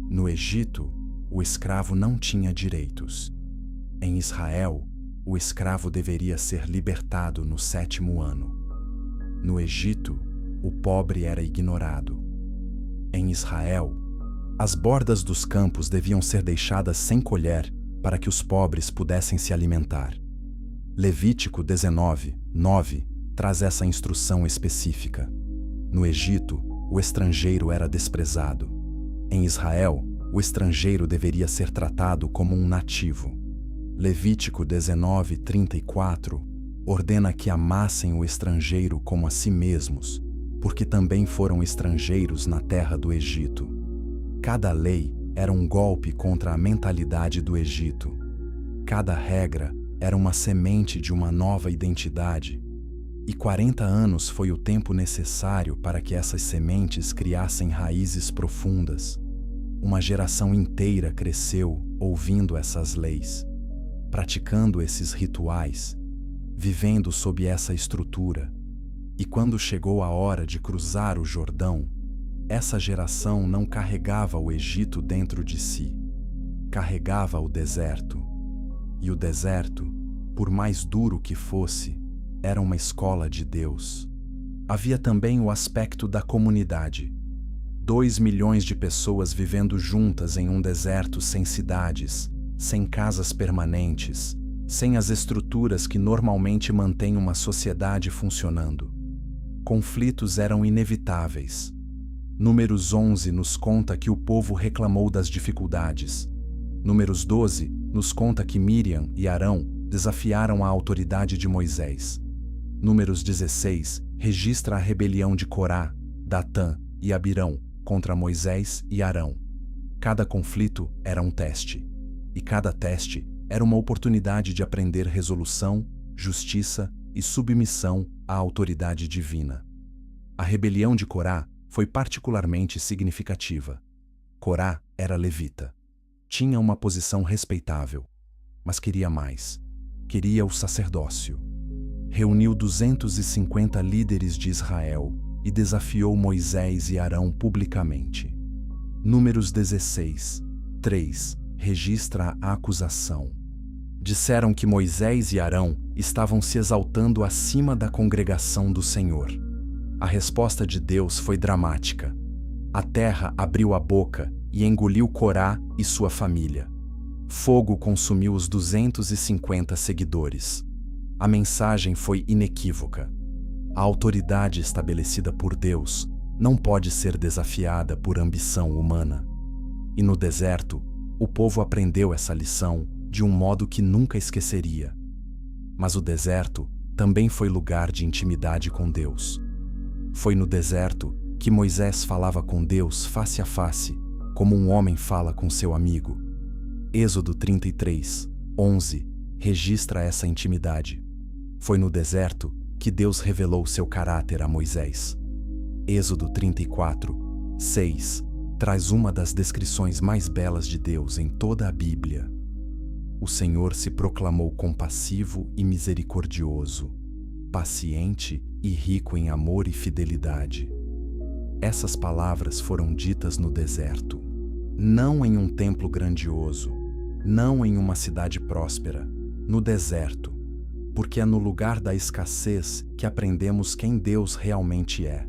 No Egito, o escravo não tinha direitos. Em Israel, o escravo deveria ser libertado no 7º ano. No Egito, o pobre era ignorado. Em Israel, as bordas dos campos deviam ser deixadas sem colher para que os pobres pudessem se alimentar. Levítico 19, 9 traz essa instrução específica. No Egito, o estrangeiro era desprezado. Em Israel, o estrangeiro deveria ser tratado como um nativo. Levítico 19, 34 ordena que amassem o estrangeiro como a si mesmos, porque também foram estrangeiros na terra do Egito. Cada lei era um golpe contra a mentalidade do Egito. Cada regra era uma semente de uma nova identidade. E 40 anos foi o tempo necessário para que essas sementes criassem raízes profundas. Uma geração inteira cresceu ouvindo essas leis, praticando esses rituais, vivendo sob essa estrutura. E quando chegou a hora de cruzar o Jordão, essa geração não carregava o Egito dentro de si, carregava o deserto. E o deserto, por mais duro que fosse, era uma escola de Deus. Havia também o aspecto da comunidade. 2 milhões de pessoas vivendo juntas em um deserto sem cidades, sem casas permanentes, sem as estruturas que normalmente mantêm uma sociedade funcionando. Conflitos eram inevitáveis. Números 11 nos conta que o povo reclamou das dificuldades. Números 12 nos conta que Miriam e Arão desafiaram a autoridade de Moisés. Números 16 registra a rebelião de Corá, Datã e Abirão contra Moisés e Arão. Cada conflito era um teste, e cada teste era uma oportunidade de aprender resolução, justiça e submissão à autoridade divina. A rebelião de Corá foi particularmente significativa. Corá era levita. Tinha uma posição respeitável, mas queria mais. Queria o sacerdócio. Reuniu 250 líderes de Israel e desafiou Moisés e Arão publicamente. Números 16, 3, registra a acusação. Disseram que Moisés e Arão estavam se exaltando acima da congregação do Senhor. A resposta de Deus foi dramática. A terra abriu a boca e engoliu Corá e sua família. Fogo consumiu os 250 seguidores. A mensagem foi inequívoca. A autoridade estabelecida por Deus não pode ser desafiada por ambição humana. E no deserto, o povo aprendeu essa lição de um modo que nunca esqueceria. Mas o deserto também foi lugar de intimidade com Deus. Foi no deserto que Moisés falava com Deus face a face, como um homem fala com seu amigo. Êxodo 33, 11, registra essa intimidade. Foi no deserto que Deus revelou seu caráter a Moisés. Êxodo 34, 6, traz uma das descrições mais belas de Deus em toda a Bíblia. O Senhor se proclamou compassivo e misericordioso, paciente e rico em amor e fidelidade. Essas palavras foram ditas no deserto, não em um templo grandioso, não em uma cidade próspera, no deserto, porque é no lugar da escassez que aprendemos quem Deus realmente é.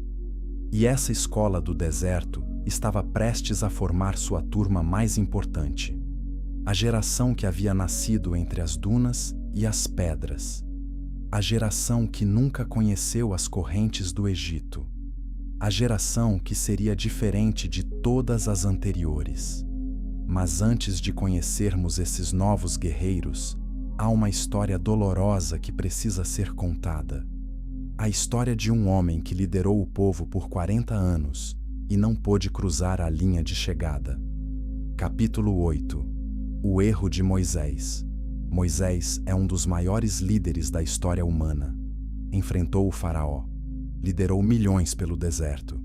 E essa escola do deserto estava prestes a formar sua turma mais importante, a geração que havia nascido entre as dunas e as pedras, a geração que nunca conheceu as correntes do Egito, a geração que seria diferente de todas as anteriores. Mas antes de conhecermos esses novos guerreiros, há uma história dolorosa que precisa ser contada. A história de um homem que liderou o povo por 40 anos e não pôde cruzar a linha de chegada. Capítulo 8. O erro de Moisés. Moisés é um dos maiores líderes da história humana. Enfrentou o faraó, liderou milhões pelo deserto,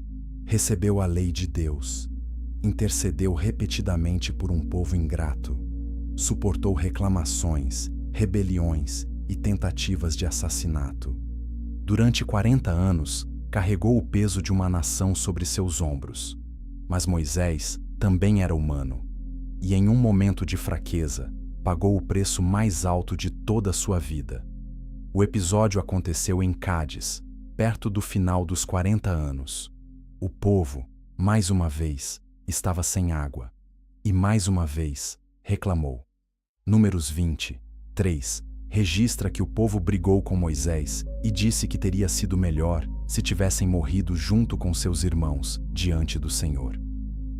recebeu a lei de Deus, intercedeu repetidamente por um povo ingrato, suportou reclamações, rebeliões e tentativas de assassinato. Durante 40 anos, carregou o peso de uma nação sobre seus ombros. Mas Moisés também era humano, e em um momento de fraqueza, pagou o preço mais alto de toda a sua vida. O episódio aconteceu em Cádiz, perto do final dos 40 anos. O povo, mais uma vez, estava sem água, e mais uma vez, reclamou. Números 20, 3, registra que o povo brigou com Moisés e disse que teria sido melhor se tivessem morrido junto com seus irmãos diante do Senhor.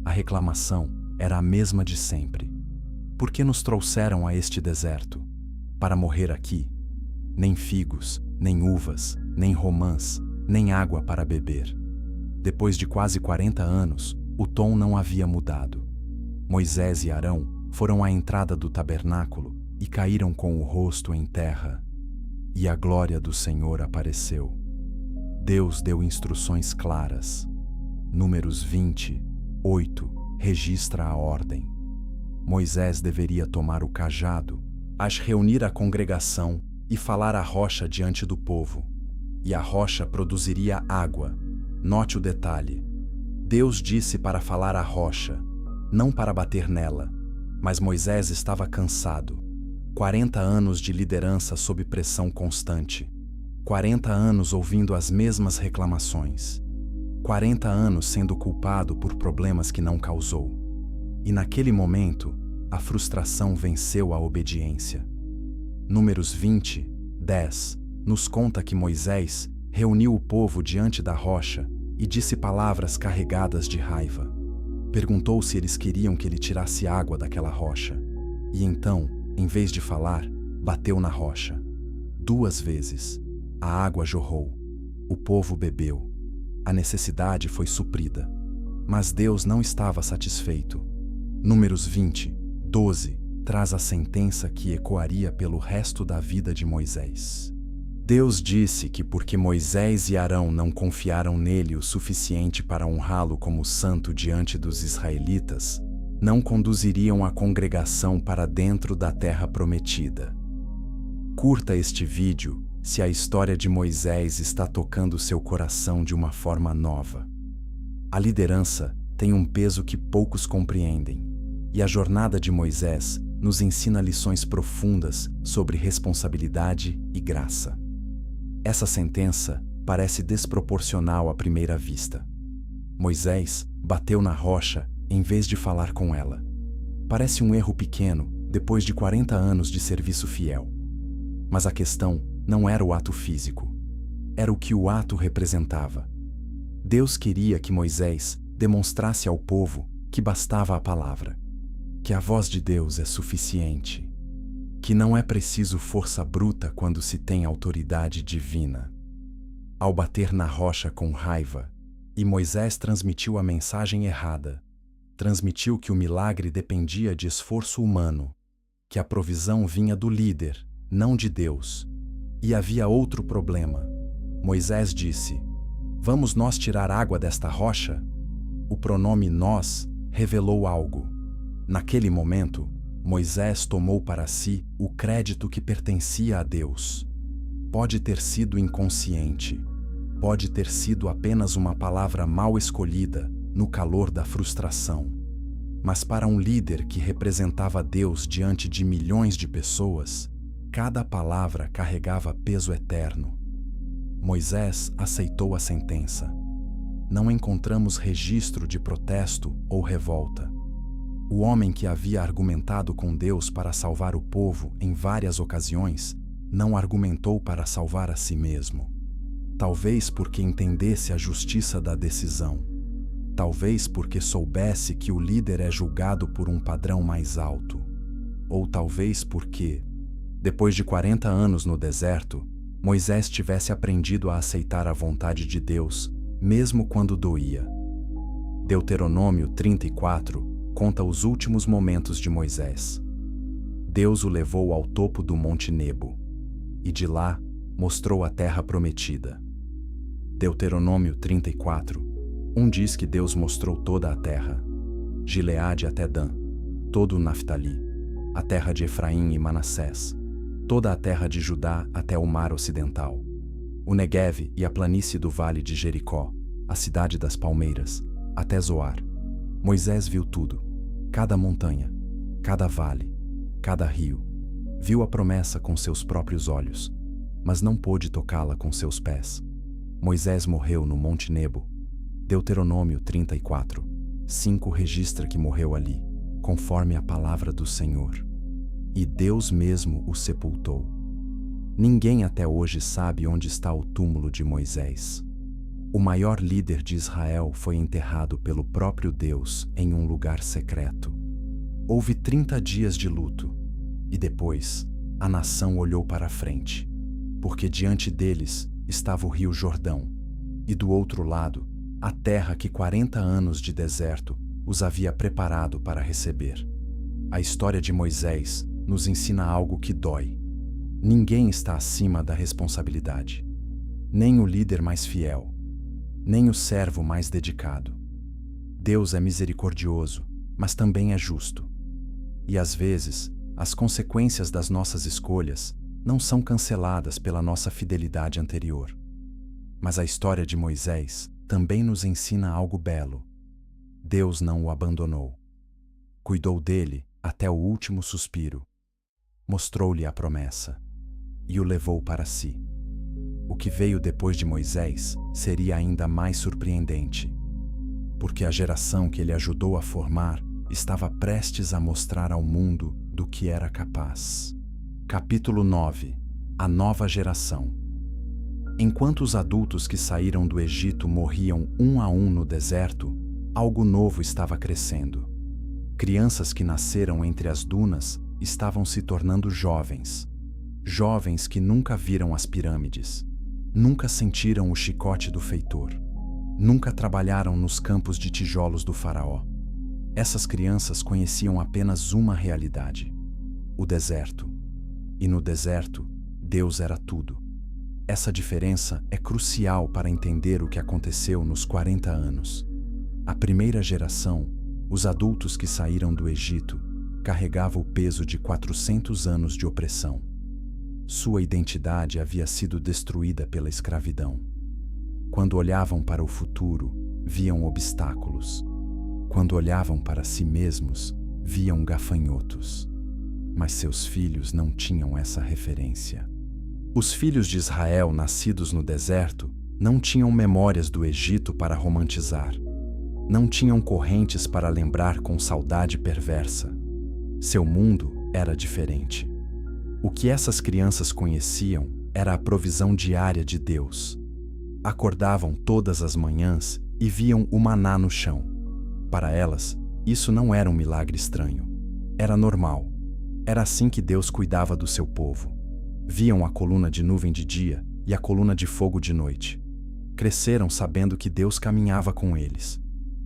A reclamação era a mesma de sempre. Por que nos trouxeram a este deserto? Para morrer aqui? Nem figos, nem uvas, nem romãs, nem água para beber. Depois de quase 40 anos, o tom não havia mudado. Moisés e Arão foram à entrada do tabernáculo e caíram com o rosto em terra. E a glória do Senhor apareceu. Deus deu instruções claras. Números 20, 8, registra a ordem. Moisés deveria tomar o cajado, reunir a congregação e falar à rocha diante do povo. E a rocha produziria água. Note o detalhe. Deus disse para falar à rocha, não para bater nela. Mas Moisés estava cansado. 40 anos de liderança sob pressão constante. 40 anos ouvindo as mesmas reclamações. 40 anos sendo culpado por problemas que não causou. E naquele momento, a frustração venceu a obediência. Números 20, 10, nos conta que Moisés reuniu o povo diante da rocha e disse palavras carregadas de raiva. Perguntou se eles queriam que ele tirasse água daquela rocha. E então, em vez de falar, bateu na rocha. 2 vezes. A água jorrou. O povo bebeu. A necessidade foi suprida. Mas Deus não estava satisfeito. Números 20, 12, traz a sentença que ecoaria pelo resto da vida de Moisés. Deus disse que porque Moisés e Arão não confiaram nele o suficiente para honrá-lo como santo diante dos israelitas, não conduziriam a congregação para dentro da terra prometida. Curta este vídeo se a história de Moisés está tocando seu coração de uma forma nova. A liderança tem um peso que poucos compreendem, e a jornada de Moisés nos ensina lições profundas sobre responsabilidade e graça. Essa sentença parece desproporcional à primeira vista. Moisés bateu na rocha em vez de falar com ela. Parece um erro pequeno depois de 40 anos de serviço fiel. Mas a questão não era o ato físico, era o que o ato representava. Deus queria que Moisés demonstrasse ao povo que bastava a palavra, que a voz de Deus é suficiente, que não é preciso força bruta quando se tem autoridade divina. Ao bater na rocha com raiva, e Moisés transmitiu a mensagem errada, transmitiu que o milagre dependia de esforço humano, que a provisão vinha do líder, não de Deus. E havia outro problema. Moisés disse: "Vamos nós tirar água desta rocha?" O pronome nós revelou algo. Naquele momento, Moisés tomou para si o crédito que pertencia a Deus. Pode ter sido inconsciente, pode ter sido apenas uma palavra mal escolhida no calor da frustração. Mas para um líder que representava Deus diante de milhões de pessoas, cada palavra carregava peso eterno. Moisés aceitou a sentença. Não encontramos registro de protesto ou revolta. O homem que havia argumentado com Deus para salvar o povo em várias ocasiões, não argumentou para salvar a si mesmo. Talvez porque entendesse a justiça da decisão. Talvez porque soubesse que o líder é julgado por um padrão mais alto. Ou talvez porque, depois de 40 anos no deserto, Moisés tivesse aprendido a aceitar a vontade de Deus, mesmo quando doía. Deuteronômio 34 conta os últimos momentos de Moisés. Deus o levou ao topo do Monte Nebo, e de lá mostrou a terra prometida. Deuteronômio 34, diz que Deus mostrou toda a terra, Gileade até Dan, todo o Naftali, a terra de Efraim e Manassés, toda a terra de Judá até o mar ocidental, o Negueve e a planície do vale de Jericó, a cidade das palmeiras, até Zoar. Moisés viu tudo, cada montanha, cada vale, cada rio. Viu a promessa com seus próprios olhos, mas não pôde tocá-la com seus pés. Moisés morreu no Monte Nebo. Deuteronômio 34, 5 registra que morreu ali, conforme a palavra do Senhor. E Deus mesmo o sepultou. Ninguém até hoje sabe onde está o túmulo de Moisés. O maior líder de Israel foi enterrado pelo próprio Deus em um lugar secreto. Houve 30 dias de luto, e depois a nação olhou para a frente, porque diante deles estava o rio Jordão, e do outro lado, a terra que 40 anos de deserto os havia preparado para receber. A história de Moisés nos ensina algo que dói. Ninguém está acima da responsabilidade. Nem o líder mais fiel, nem o servo mais dedicado. Deus é misericordioso, mas também é justo. E às vezes, as consequências das nossas escolhas não são canceladas pela nossa fidelidade anterior. Mas a história de Moisés também nos ensina algo belo. Deus não o abandonou. Cuidou dele até o último suspiro. Mostrou-lhe a promessa e o levou para si. O que veio depois de Moisés seria ainda mais surpreendente, porque a geração que ele ajudou a formar estava prestes a mostrar ao mundo do que era capaz. Capítulo 9. A nova geração. Enquanto os adultos que saíram do Egito morriam um a um no deserto, algo novo estava crescendo. Crianças que nasceram entre as dunas estavam se tornando jovens. Jovens que nunca viram as pirâmides, nunca sentiram o chicote do feitor, nunca trabalharam nos campos de tijolos do faraó. Essas crianças conheciam apenas uma realidade: o deserto. E no deserto, Deus era tudo. Essa diferença é crucial para entender o que aconteceu nos 40 anos. A primeira geração, os adultos que saíram do Egito, carregava o peso de 400 anos de opressão. Sua identidade havia sido destruída pela escravidão. Quando olhavam para o futuro, viam obstáculos. Quando olhavam para si mesmos, viam gafanhotos. Mas seus filhos não tinham essa referência. Os filhos de Israel, nascidos no deserto, não tinham memórias do Egito para romantizar. Não tinham correntes para lembrar com saudade perversa. Seu mundo era diferente. O que essas crianças conheciam era a provisão diária de Deus. Acordavam todas as manhãs e viam o maná no chão. Para elas, isso não era um milagre estranho. Era normal. Era assim que Deus cuidava do seu povo. Viam a coluna de nuvem de dia e a coluna de fogo de noite. Cresceram sabendo que Deus caminhava com eles.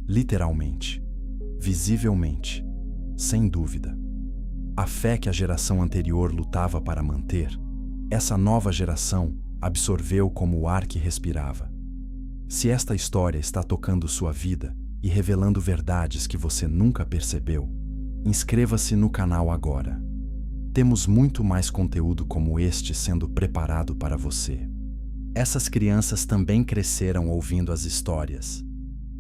Literalmente. Visivelmente. Sem dúvida. A fé que a geração anterior lutava para manter, essa nova geração absorveu como o ar que respirava. Se esta história está tocando sua vida e revelando verdades que você nunca percebeu, inscreva-se no canal agora. Temos muito mais conteúdo como este sendo preparado para você. Essas crianças também cresceram ouvindo as histórias.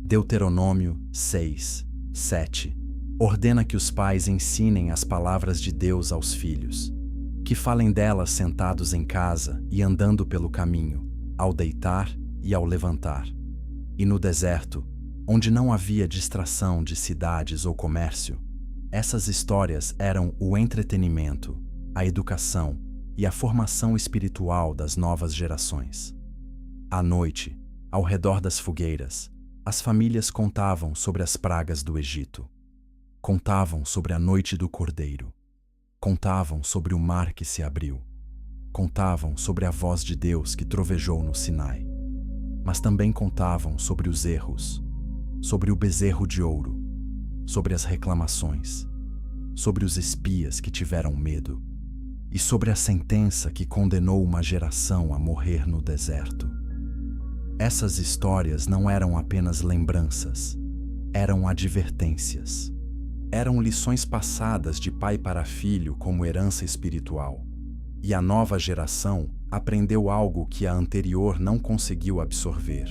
Deuteronômio 6, 7 ordena que os pais ensinem as palavras de Deus aos filhos, que falem delas sentados em casa e andando pelo caminho, ao deitar e ao levantar. E no deserto, onde não havia distração de cidades ou comércio, essas histórias eram o entretenimento, a educação e a formação espiritual das novas gerações. À noite, ao redor das fogueiras, as famílias contavam sobre as pragas do Egito. Contavam sobre a noite do Cordeiro. Contavam sobre o mar que se abriu. Contavam sobre a voz de Deus que trovejou no Sinai. Mas também contavam sobre os erros, sobre o bezerro de ouro, sobre as reclamações, sobre os espias que tiveram medo e sobre a sentença que condenou uma geração a morrer no deserto. Essas histórias não eram apenas lembranças, eram advertências. Eram lições passadas de pai para filho como herança espiritual. E a nova geração aprendeu algo que a anterior não conseguiu absorver.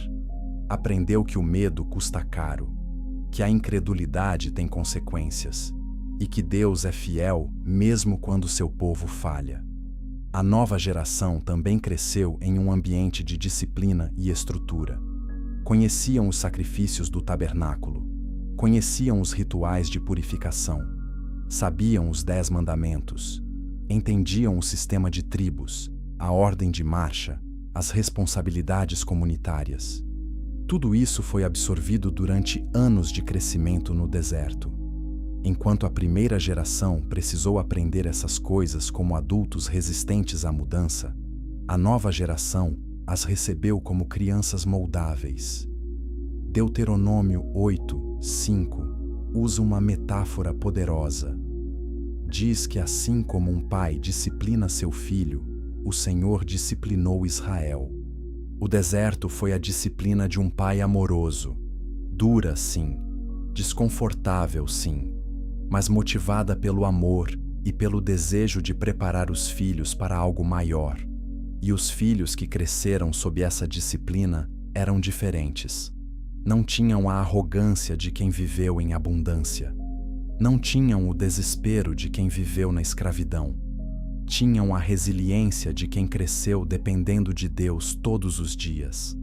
Aprendeu que o medo custa caro, que a incredulidade tem consequências e que Deus é fiel mesmo quando seu povo falha. A nova geração também cresceu em um ambiente de disciplina e estrutura. Conheciam os sacrifícios do tabernáculo. Conheciam os rituais de purificação, sabiam os 10 mandamentos, entendiam o sistema de tribos, a ordem de marcha, as responsabilidades comunitárias. Tudo isso foi absorvido durante anos de crescimento no deserto. Enquanto a primeira geração precisou aprender essas coisas como adultos resistentes à mudança, a nova geração as recebeu como crianças moldáveis. Deuteronômio 8, 5 usa uma metáfora poderosa. Diz que assim como um pai disciplina seu filho, o Senhor disciplinou Israel. O deserto foi a disciplina de um pai amoroso. Dura, sim. Desconfortável, sim. Mas motivada pelo amor e pelo desejo de preparar os filhos para algo maior. E os filhos que cresceram sob essa disciplina eram diferentes. Não tinham a arrogância de quem viveu em abundância. Não tinham o desespero de quem viveu na escravidão. Tinham a resiliência de quem cresceu dependendo de Deus todos os dias.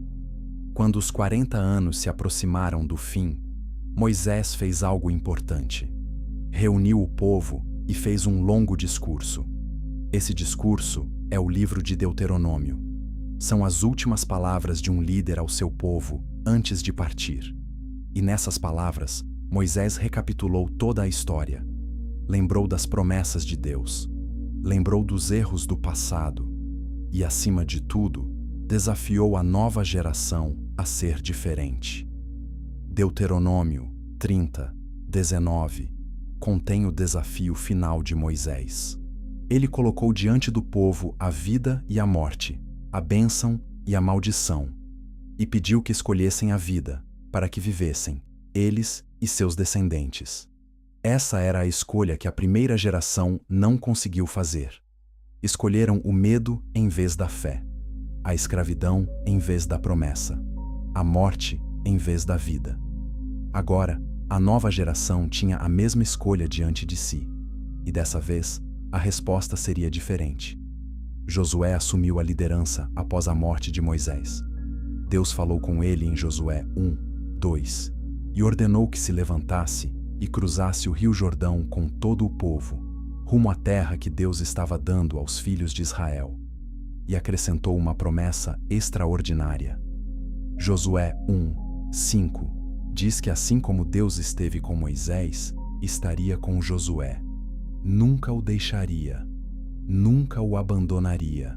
Quando os 40 anos se aproximaram do fim, Moisés fez algo importante. Reuniu o povo e fez um longo discurso. Esse discurso é o livro de Deuteronômio. São as últimas palavras de um líder ao seu povo antes de partir. E nessas palavras, Moisés recapitulou toda a história. Lembrou das promessas de Deus. Lembrou dos erros do passado. E, acima de tudo, desafiou a nova geração a ser diferente. Deuteronômio 30, 19 contém o desafio final de Moisés. Ele colocou diante do povo a vida e a morte, a bênção e a maldição, e pediu que escolhessem a vida, para que vivessem, eles e seus descendentes. Essa era a escolha que a primeira geração não conseguiu fazer. Escolheram o medo em vez da fé, a escravidão em vez da promessa, a morte em vez da vida. Agora, a nova geração tinha a mesma escolha diante de si, e dessa vez, a resposta seria diferente. Josué assumiu a liderança após a morte de Moisés. Deus falou com ele em Josué 1:2 e ordenou que se levantasse e cruzasse o rio Jordão com todo o povo, rumo à terra que Deus estava dando aos filhos de Israel. E acrescentou uma promessa extraordinária. Josué 1:5 diz que assim como Deus esteve com Moisés, estaria com Josué. Nunca o deixaria, nunca o abandonaria.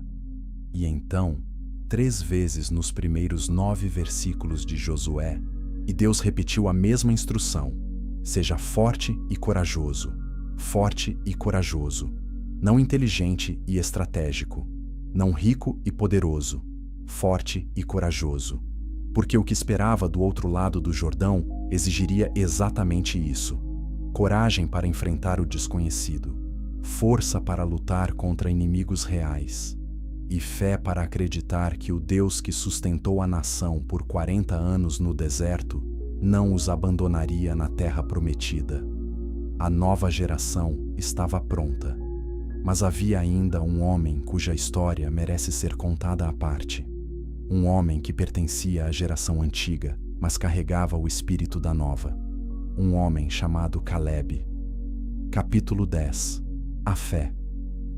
E então, 3 vezes nos primeiros 9 versículos de Josué, e Deus repetiu a mesma instrução: seja forte e corajoso, forte e corajoso, não inteligente e estratégico, não rico e poderoso, forte e corajoso. Porque o que esperava do outro lado do Jordão exigiria exatamente isso: coragem para enfrentar o desconhecido, força para lutar contra inimigos reais, e fé para acreditar que o Deus que sustentou a nação por 40 anos no deserto não os abandonaria na terra prometida. A nova geração estava pronta, mas havia ainda um homem cuja história merece ser contada à parte. Um homem que pertencia à geração antiga, mas carregava o espírito da nova. Um homem chamado Caleb. Capítulo 10. A fé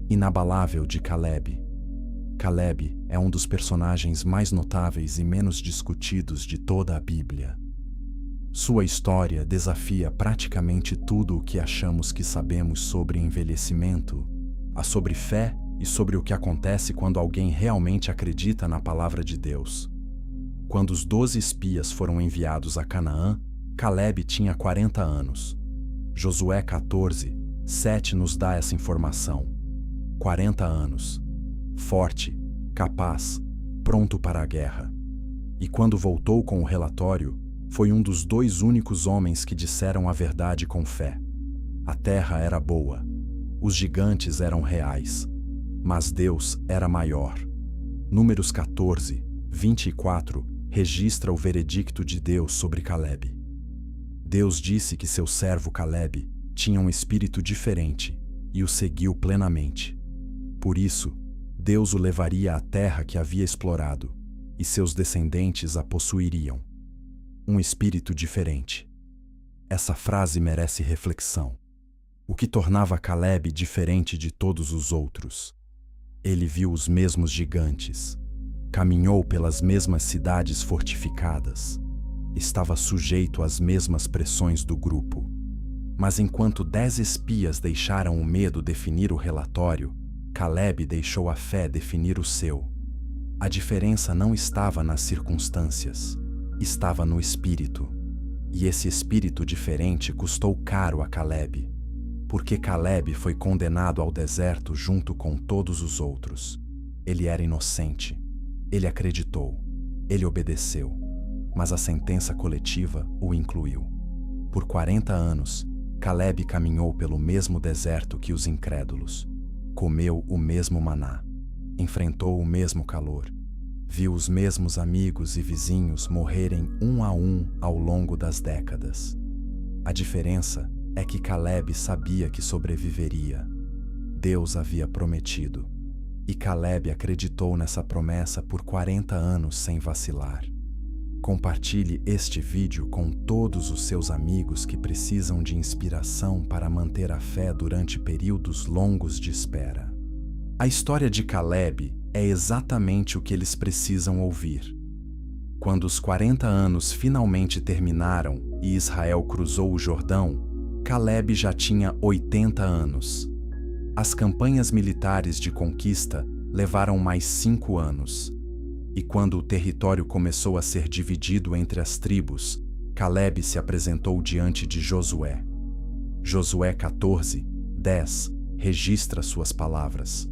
inabalável de Caleb. Caleb é um dos personagens mais notáveis e menos discutidos de toda a Bíblia. Sua história desafia praticamente tudo o que achamos que sabemos sobre envelhecimento, sobre fé e sobre o que acontece quando alguém realmente acredita na palavra de Deus. Quando os 12 espias foram enviados a Canaã, Caleb tinha 40 anos. Josué 14:7 nos dá essa informação. 40 anos. Forte, capaz, pronto para a guerra. E quando voltou com o relatório, foi um dos 2 únicos homens que disseram a verdade com fé. A terra era boa. Os gigantes eram reais. Mas Deus era maior. Números 14:24 registra o veredicto de Deus sobre Caleb. Deus disse que seu servo Caleb tinha um espírito diferente e o seguiu plenamente. Por isso, Deus o levaria à terra que havia explorado, e seus descendentes a possuiriam. Um espírito diferente. Essa frase merece reflexão. O que tornava Caleb diferente de todos os outros? Ele viu os mesmos gigantes, caminhou pelas mesmas cidades fortificadas, estava sujeito às mesmas pressões do grupo. Mas enquanto 10 espias deixaram o medo definir o relatório, Caleb deixou a fé definir o seu. A diferença não estava nas circunstâncias, estava no espírito. E esse espírito diferente custou caro a Caleb, porque Caleb foi condenado ao deserto junto com todos os outros. Ele era inocente. Ele acreditou. Ele obedeceu. Mas a sentença coletiva o incluiu. Por 40 anos, Caleb caminhou pelo mesmo deserto que os incrédulos. Comeu o mesmo maná. Enfrentou o mesmo calor. Viu os mesmos amigos e vizinhos morrerem um a um ao longo das décadas. A diferença é que Caleb sabia que sobreviveria. Deus havia prometido. E Caleb acreditou nessa promessa por 40 anos sem vacilar. Compartilhe este vídeo com todos os seus amigos que precisam de inspiração para manter a fé durante períodos longos de espera. A história de Caleb é exatamente o que eles precisam ouvir. Quando os 40 anos finalmente terminaram e Israel cruzou o Jordão, Caleb já tinha 80 anos. As campanhas militares de conquista levaram mais 5 anos. E quando o território começou a ser dividido entre as tribos, Caleb se apresentou diante de Josué. Josué 14:10 registra suas palavras.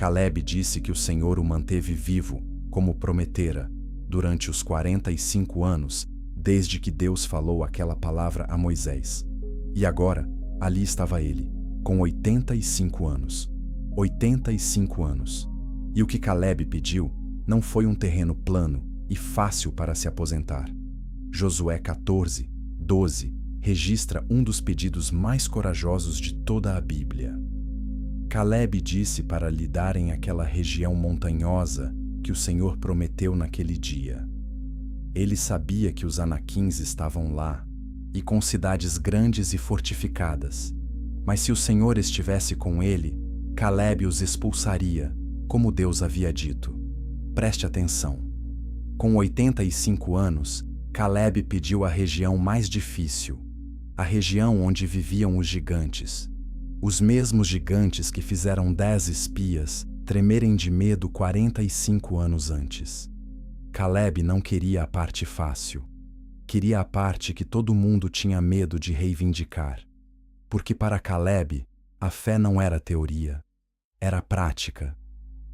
Calebe disse que o Senhor o manteve vivo, como prometera, durante os 45 anos, desde que Deus falou aquela palavra a Moisés. E agora, ali estava ele, com 85 anos. 85 anos. E o que Calebe pediu não foi um terreno plano e fácil para se aposentar. Josué 14, 12 registra um dos pedidos mais corajosos de toda a Bíblia. Calebe disse para lhe darem aquela região montanhosa que o Senhor prometeu naquele dia. Ele sabia que os anaquins estavam lá, e com cidades grandes e fortificadas. Mas se o Senhor estivesse com ele, Calebe os expulsaria, como Deus havia dito. Preste atenção. Com 85 anos, Calebe pediu a região mais difícil, a região onde viviam os gigantes. Os mesmos gigantes que fizeram 10 espias tremerem de medo 45 anos antes. Calebe não queria a parte fácil. Queria a parte que todo mundo tinha medo de reivindicar. Porque para Calebe, a fé não era teoria, era prática.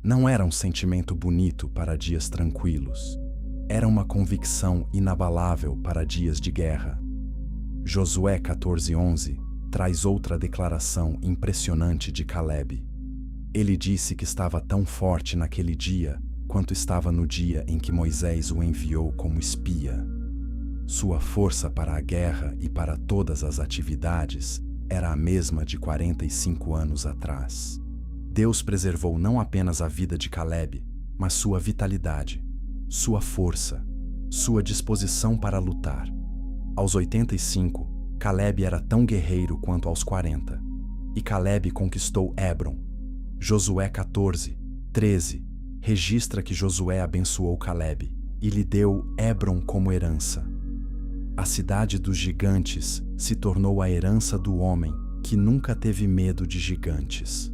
Não era um sentimento bonito para dias tranquilos. Era uma convicção inabalável para dias de guerra. Josué 14:11 traz outra declaração impressionante de Calebe. Ele disse que estava tão forte naquele dia quanto estava no dia em que Moisés o enviou como espia. Sua força para a guerra e para todas as atividades era a mesma de 45 anos atrás. Deus preservou não apenas a vida de Calebe, mas sua vitalidade, sua força, sua disposição para lutar. Aos 85, Calebe era tão guerreiro quanto aos 40. E Calebe conquistou Hebron. Josué 14, 13 registra que Josué abençoou Calebe e lhe deu Hebron como herança. A cidade dos gigantes se tornou a herança do homem que nunca teve medo de gigantes.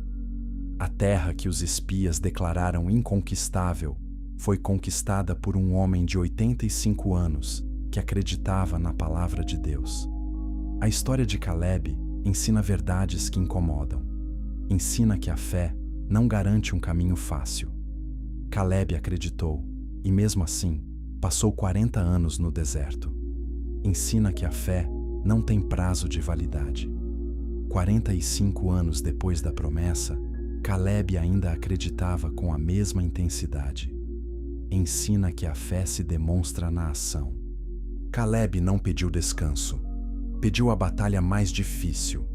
A terra que os espias declararam inconquistável foi conquistada por um homem de 85 anos que acreditava na palavra de Deus. A história de Calebe ensina verdades que incomodam. Ensina que a fé não garante um caminho fácil. Calebe acreditou e, mesmo assim, passou 40 anos no deserto. Ensina que a fé não tem prazo de validade. 45 anos depois da promessa, Calebe ainda acreditava com a mesma intensidade. Ensina que a fé se demonstra na ação. Calebe não pediu descanso, pediu a batalha mais difícil.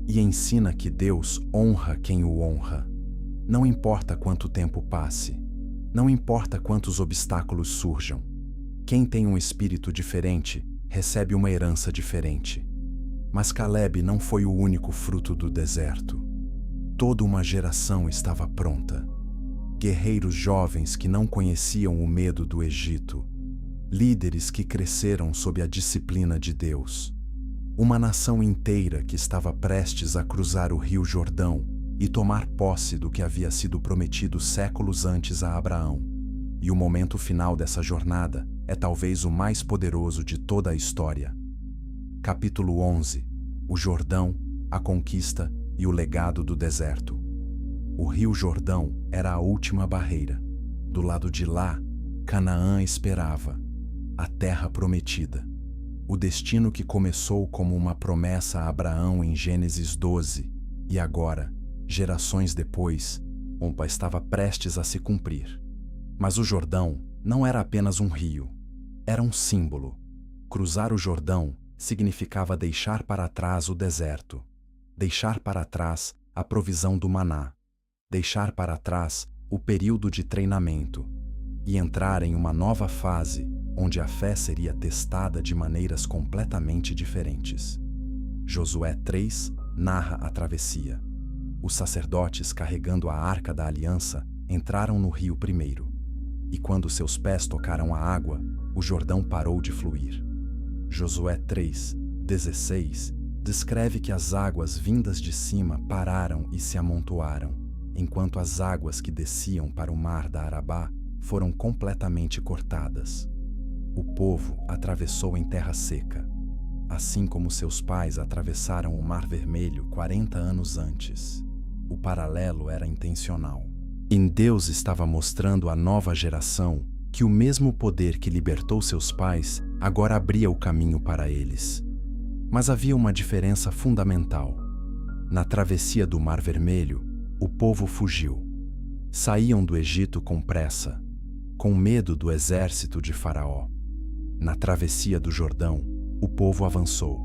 E ensina que Deus honra quem o honra. Não importa quanto tempo passe, não importa quantos obstáculos surjam. Quem tem um espírito diferente recebe uma herança diferente. Mas Calebe não foi o único fruto do deserto. Toda uma geração estava pronta. Guerreiros jovens que não conheciam o medo do Egito. Líderes que cresceram sob a disciplina de Deus. Uma nação inteira que estava prestes a cruzar o Rio Jordão e tomar posse do que havia sido prometido séculos antes a Abraão. E o momento final dessa jornada é talvez o mais poderoso de toda a história. Capítulo 11. O Jordão, a conquista e o legado do deserto. O Rio Jordão era a última barreira. Do lado de lá, Canaã esperava, a terra prometida. O destino que começou como uma promessa a Abraão em Gênesis 12, e agora, gerações depois, estava prestes a se cumprir. Mas o Jordão não era apenas um rio, era um símbolo. Cruzar o Jordão significava deixar para trás o deserto, deixar para trás a provisão do maná, deixar para trás o período de treinamento e entrar em uma nova fase onde a fé seria testada de maneiras completamente diferentes. Josué 3 narra a travessia. Os sacerdotes carregando a Arca da Aliança entraram no rio primeiro, e quando seus pés tocaram a água, o Jordão parou de fluir. Josué 3:16 descreve que as águas vindas de cima pararam e se amontoaram, enquanto as águas que desciam para o mar da Arabá foram completamente cortadas. O povo atravessou em terra seca, assim como seus pais atravessaram o Mar Vermelho 40 anos antes. O paralelo era intencional. E Deus estava mostrando à nova geração que o mesmo poder que libertou seus pais agora abria o caminho para eles. Mas havia uma diferença fundamental. Na travessia do Mar Vermelho, o povo fugiu. Saíam do Egito com pressa, com medo do exército de Faraó. Na travessia do Jordão, o povo avançou.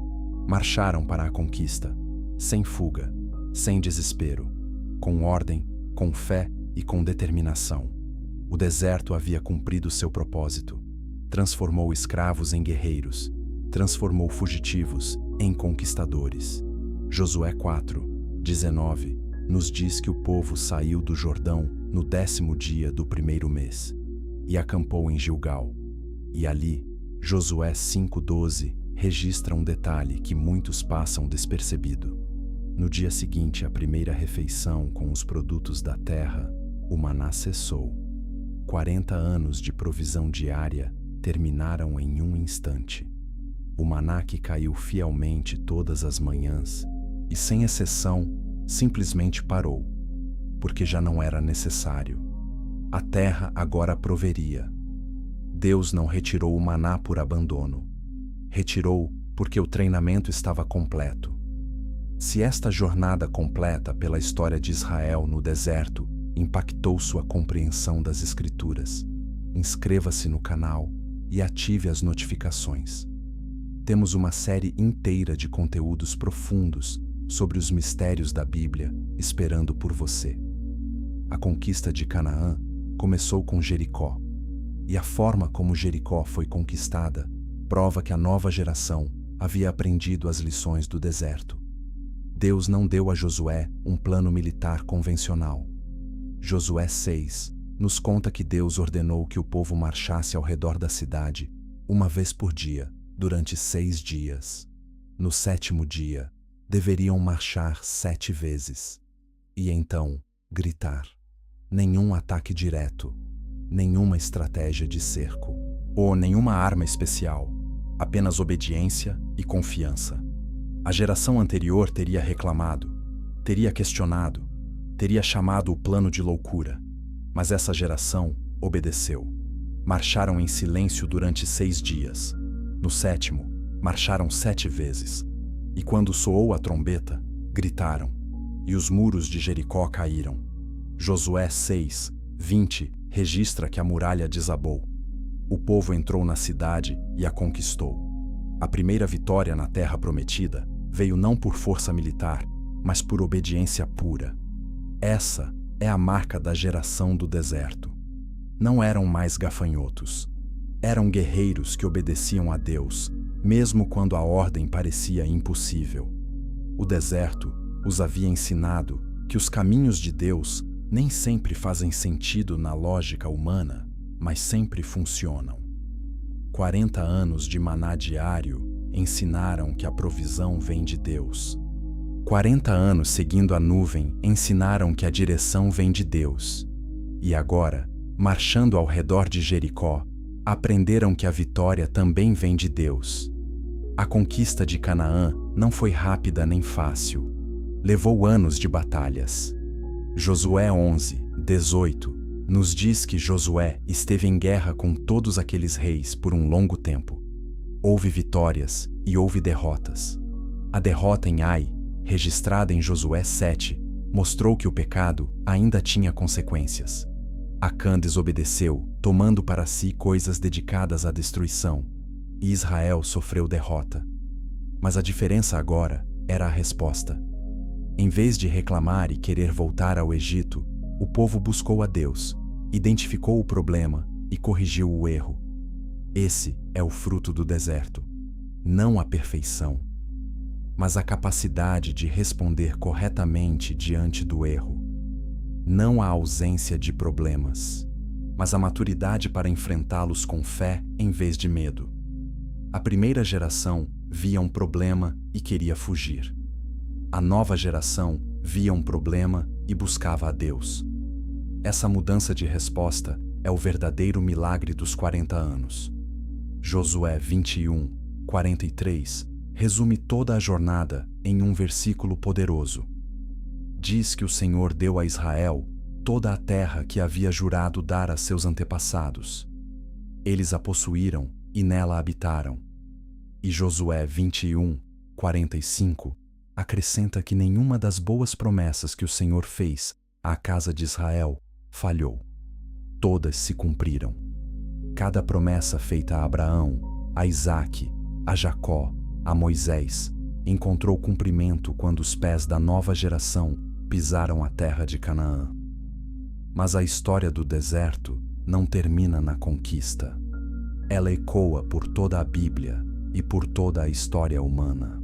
Marcharam para a conquista, sem fuga, sem desespero, com ordem, com fé e com determinação. O deserto havia cumprido seu propósito. Transformou escravos em guerreiros, transformou fugitivos em conquistadores. Josué 4:19 nos diz que o povo saiu do Jordão no 10º dia do primeiro mês e acampou em Gilgal. E ali, Josué 5:12 registra um detalhe que muitos passam despercebido. No dia seguinte à primeira refeição com os produtos da terra, o maná cessou. 40 anos de provisão diária terminaram em um instante. O maná que caiu fielmente todas as manhãs e, sem exceção, simplesmente parou, porque já não era necessário. A terra agora proveria. Deus não retirou o maná por abandono. Retirou porque o treinamento estava completo. Se esta jornada completa pela história de Israel no deserto impactou sua compreensão das Escrituras, inscreva-se no canal e ative as notificações. Temos uma série inteira de conteúdos profundos sobre os mistérios da Bíblia esperando por você. A conquista de Canaã começou com Jericó, e a forma como Jericó foi conquistada prova que a nova geração havia aprendido as lições do deserto. Deus não deu a Josué um plano militar convencional. Josué 6 nos conta que Deus ordenou que o povo marchasse ao redor da cidade uma vez por dia, durante 6 dias. No 7º dia, deveriam marchar 7 vezes. E então, gritar. Nenhum ataque direto, nenhuma estratégia de cerco, ou nenhuma arma especial, apenas obediência e confiança. A geração anterior teria reclamado, teria questionado, teria chamado o plano de loucura, mas essa geração obedeceu. Marcharam em silêncio durante 6 dias. No 7º, marcharam 7 vezes. E quando soou a trombeta, gritaram, e os muros de Jericó caíram. Josué 6:20 registra que a muralha desabou. O povo entrou na cidade e a conquistou. A primeira vitória na terra prometida veio não por força militar, mas por obediência pura. Essa é a marca da geração do deserto. Não eram mais gafanhotos. Eram guerreiros que obedeciam a Deus, mesmo quando a ordem parecia impossível. O deserto os havia ensinado que os caminhos de Deus nem sempre fazem sentido na lógica humana, mas sempre funcionam. 40 anos de maná diário ensinaram que a provisão vem de Deus. 40 anos seguindo a nuvem ensinaram que a direção vem de Deus. E agora, marchando ao redor de Jericó, aprenderam que a vitória também vem de Deus. A conquista de Canaã não foi rápida nem fácil. Levou anos de batalhas. Josué 11:18 nos diz que Josué esteve em guerra com todos aqueles reis por um longo tempo. Houve vitórias e houve derrotas. A derrota em Ai, registrada em Josué 7, mostrou que o pecado ainda tinha consequências. Acã desobedeceu, tomando para si coisas dedicadas à destruição, e Israel sofreu derrota. Mas a diferença agora era a resposta. Em vez de reclamar e querer voltar ao Egito, o povo buscou a Deus, identificou o problema e corrigiu o erro. Esse é o fruto do deserto. Não a perfeição, mas a capacidade de responder corretamente diante do erro. Não a ausência de problemas, mas a maturidade para enfrentá-los com fé em vez de medo. A primeira geração via um problema e queria fugir. A nova geração via um problema e buscava a Deus. Essa mudança de resposta é o verdadeiro milagre dos 40 anos. Josué 21:43 resume toda a jornada em um versículo poderoso. Diz que o Senhor deu a Israel toda a terra que havia jurado dar a seus antepassados. Eles a possuíram e nela habitaram. E Josué 21:45 acrescenta que nenhuma das boas promessas que o Senhor fez à casa de Israel falhou. Todas se cumpriram. Cada promessa feita a Abraão, a Isaque, a Jacó, a Moisés, encontrou cumprimento quando os pés da nova geração pisaram a terra de Canaã. Mas a história do deserto não termina na conquista. Ela ecoa por toda a Bíblia e por toda a história humana.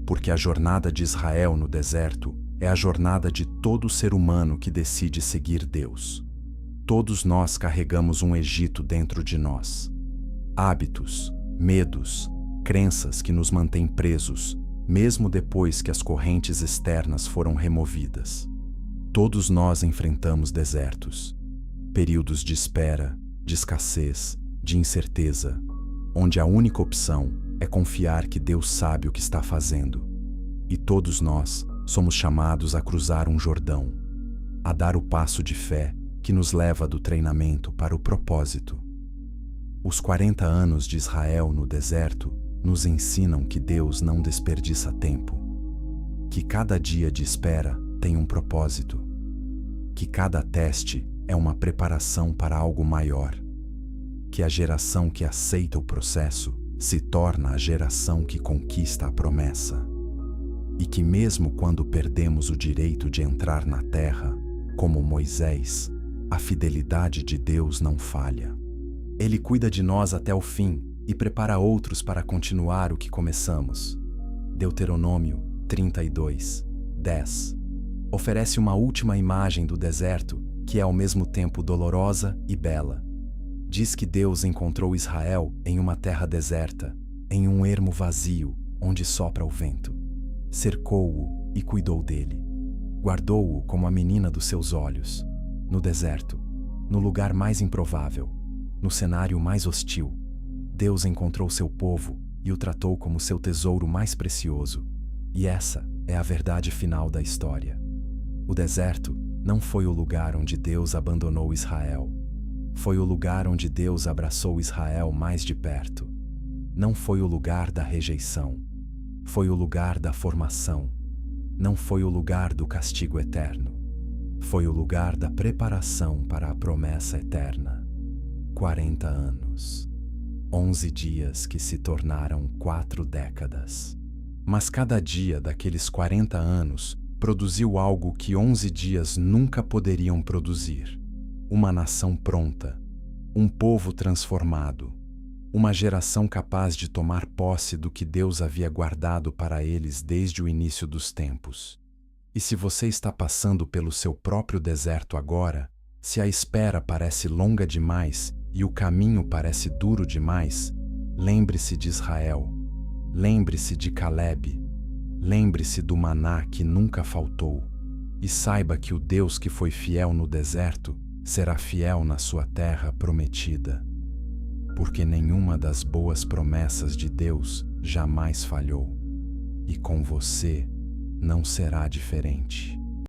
Porque a jornada de Israel no deserto é a jornada de todo ser humano que decide seguir Deus. Todos nós carregamos um Egito dentro de nós. Hábitos, medos, crenças que nos mantêm presos, mesmo depois que as correntes externas foram removidas. Todos nós enfrentamos desertos, períodos de espera, de escassez, de incerteza, onde a única opção é confiar que Deus sabe o que está fazendo. E todos nós somos chamados a cruzar um Jordão, a dar o passo de fé que nos leva do treinamento para o propósito. Os 40 anos de Israel no deserto nos ensinam que Deus não desperdiça tempo, que cada dia de espera tem um propósito, que cada teste é uma preparação para algo maior, que a geração que aceita o processo se torna a geração que conquista a promessa, e que mesmo quando perdemos o direito de entrar na terra, como Moisés, a fidelidade de Deus não falha. Ele cuida de nós até o fim e prepara outros para continuar o que começamos. Deuteronômio 32:10 oferece uma última imagem do deserto que é ao mesmo tempo dolorosa e bela. Diz que Deus encontrou Israel em uma terra deserta, em um ermo vazio, onde sopra o vento. Cercou-o e cuidou dele. Guardou-o como a menina dos seus olhos. No deserto, no lugar mais improvável, no cenário mais hostil, Deus encontrou seu povo e o tratou como seu tesouro mais precioso. E essa é a verdade final da história. O deserto não foi o lugar onde Deus abandonou Israel. Foi o lugar onde Deus abraçou Israel mais de perto. Não foi o lugar da rejeição. Foi o lugar da formação. Não foi o lugar do castigo eterno. Foi o lugar da preparação para a promessa eterna. 40 anos. 11 dias que se tornaram 4 décadas. Mas cada dia daqueles 40 anos produziu algo que 11 dias nunca poderiam produzir. Uma nação pronta, um povo transformado, uma geração capaz de tomar posse do que Deus havia guardado para eles desde o início dos tempos. E se você está passando pelo seu próprio deserto agora, se a espera parece longa demais e o caminho parece duro demais, lembre-se de Israel, lembre-se de Caleb, lembre-se do maná que nunca faltou, e saiba que o Deus que foi fiel no deserto será fiel na sua terra prometida, porque nenhuma das boas promessas de Deus jamais falhou, e com você não será diferente.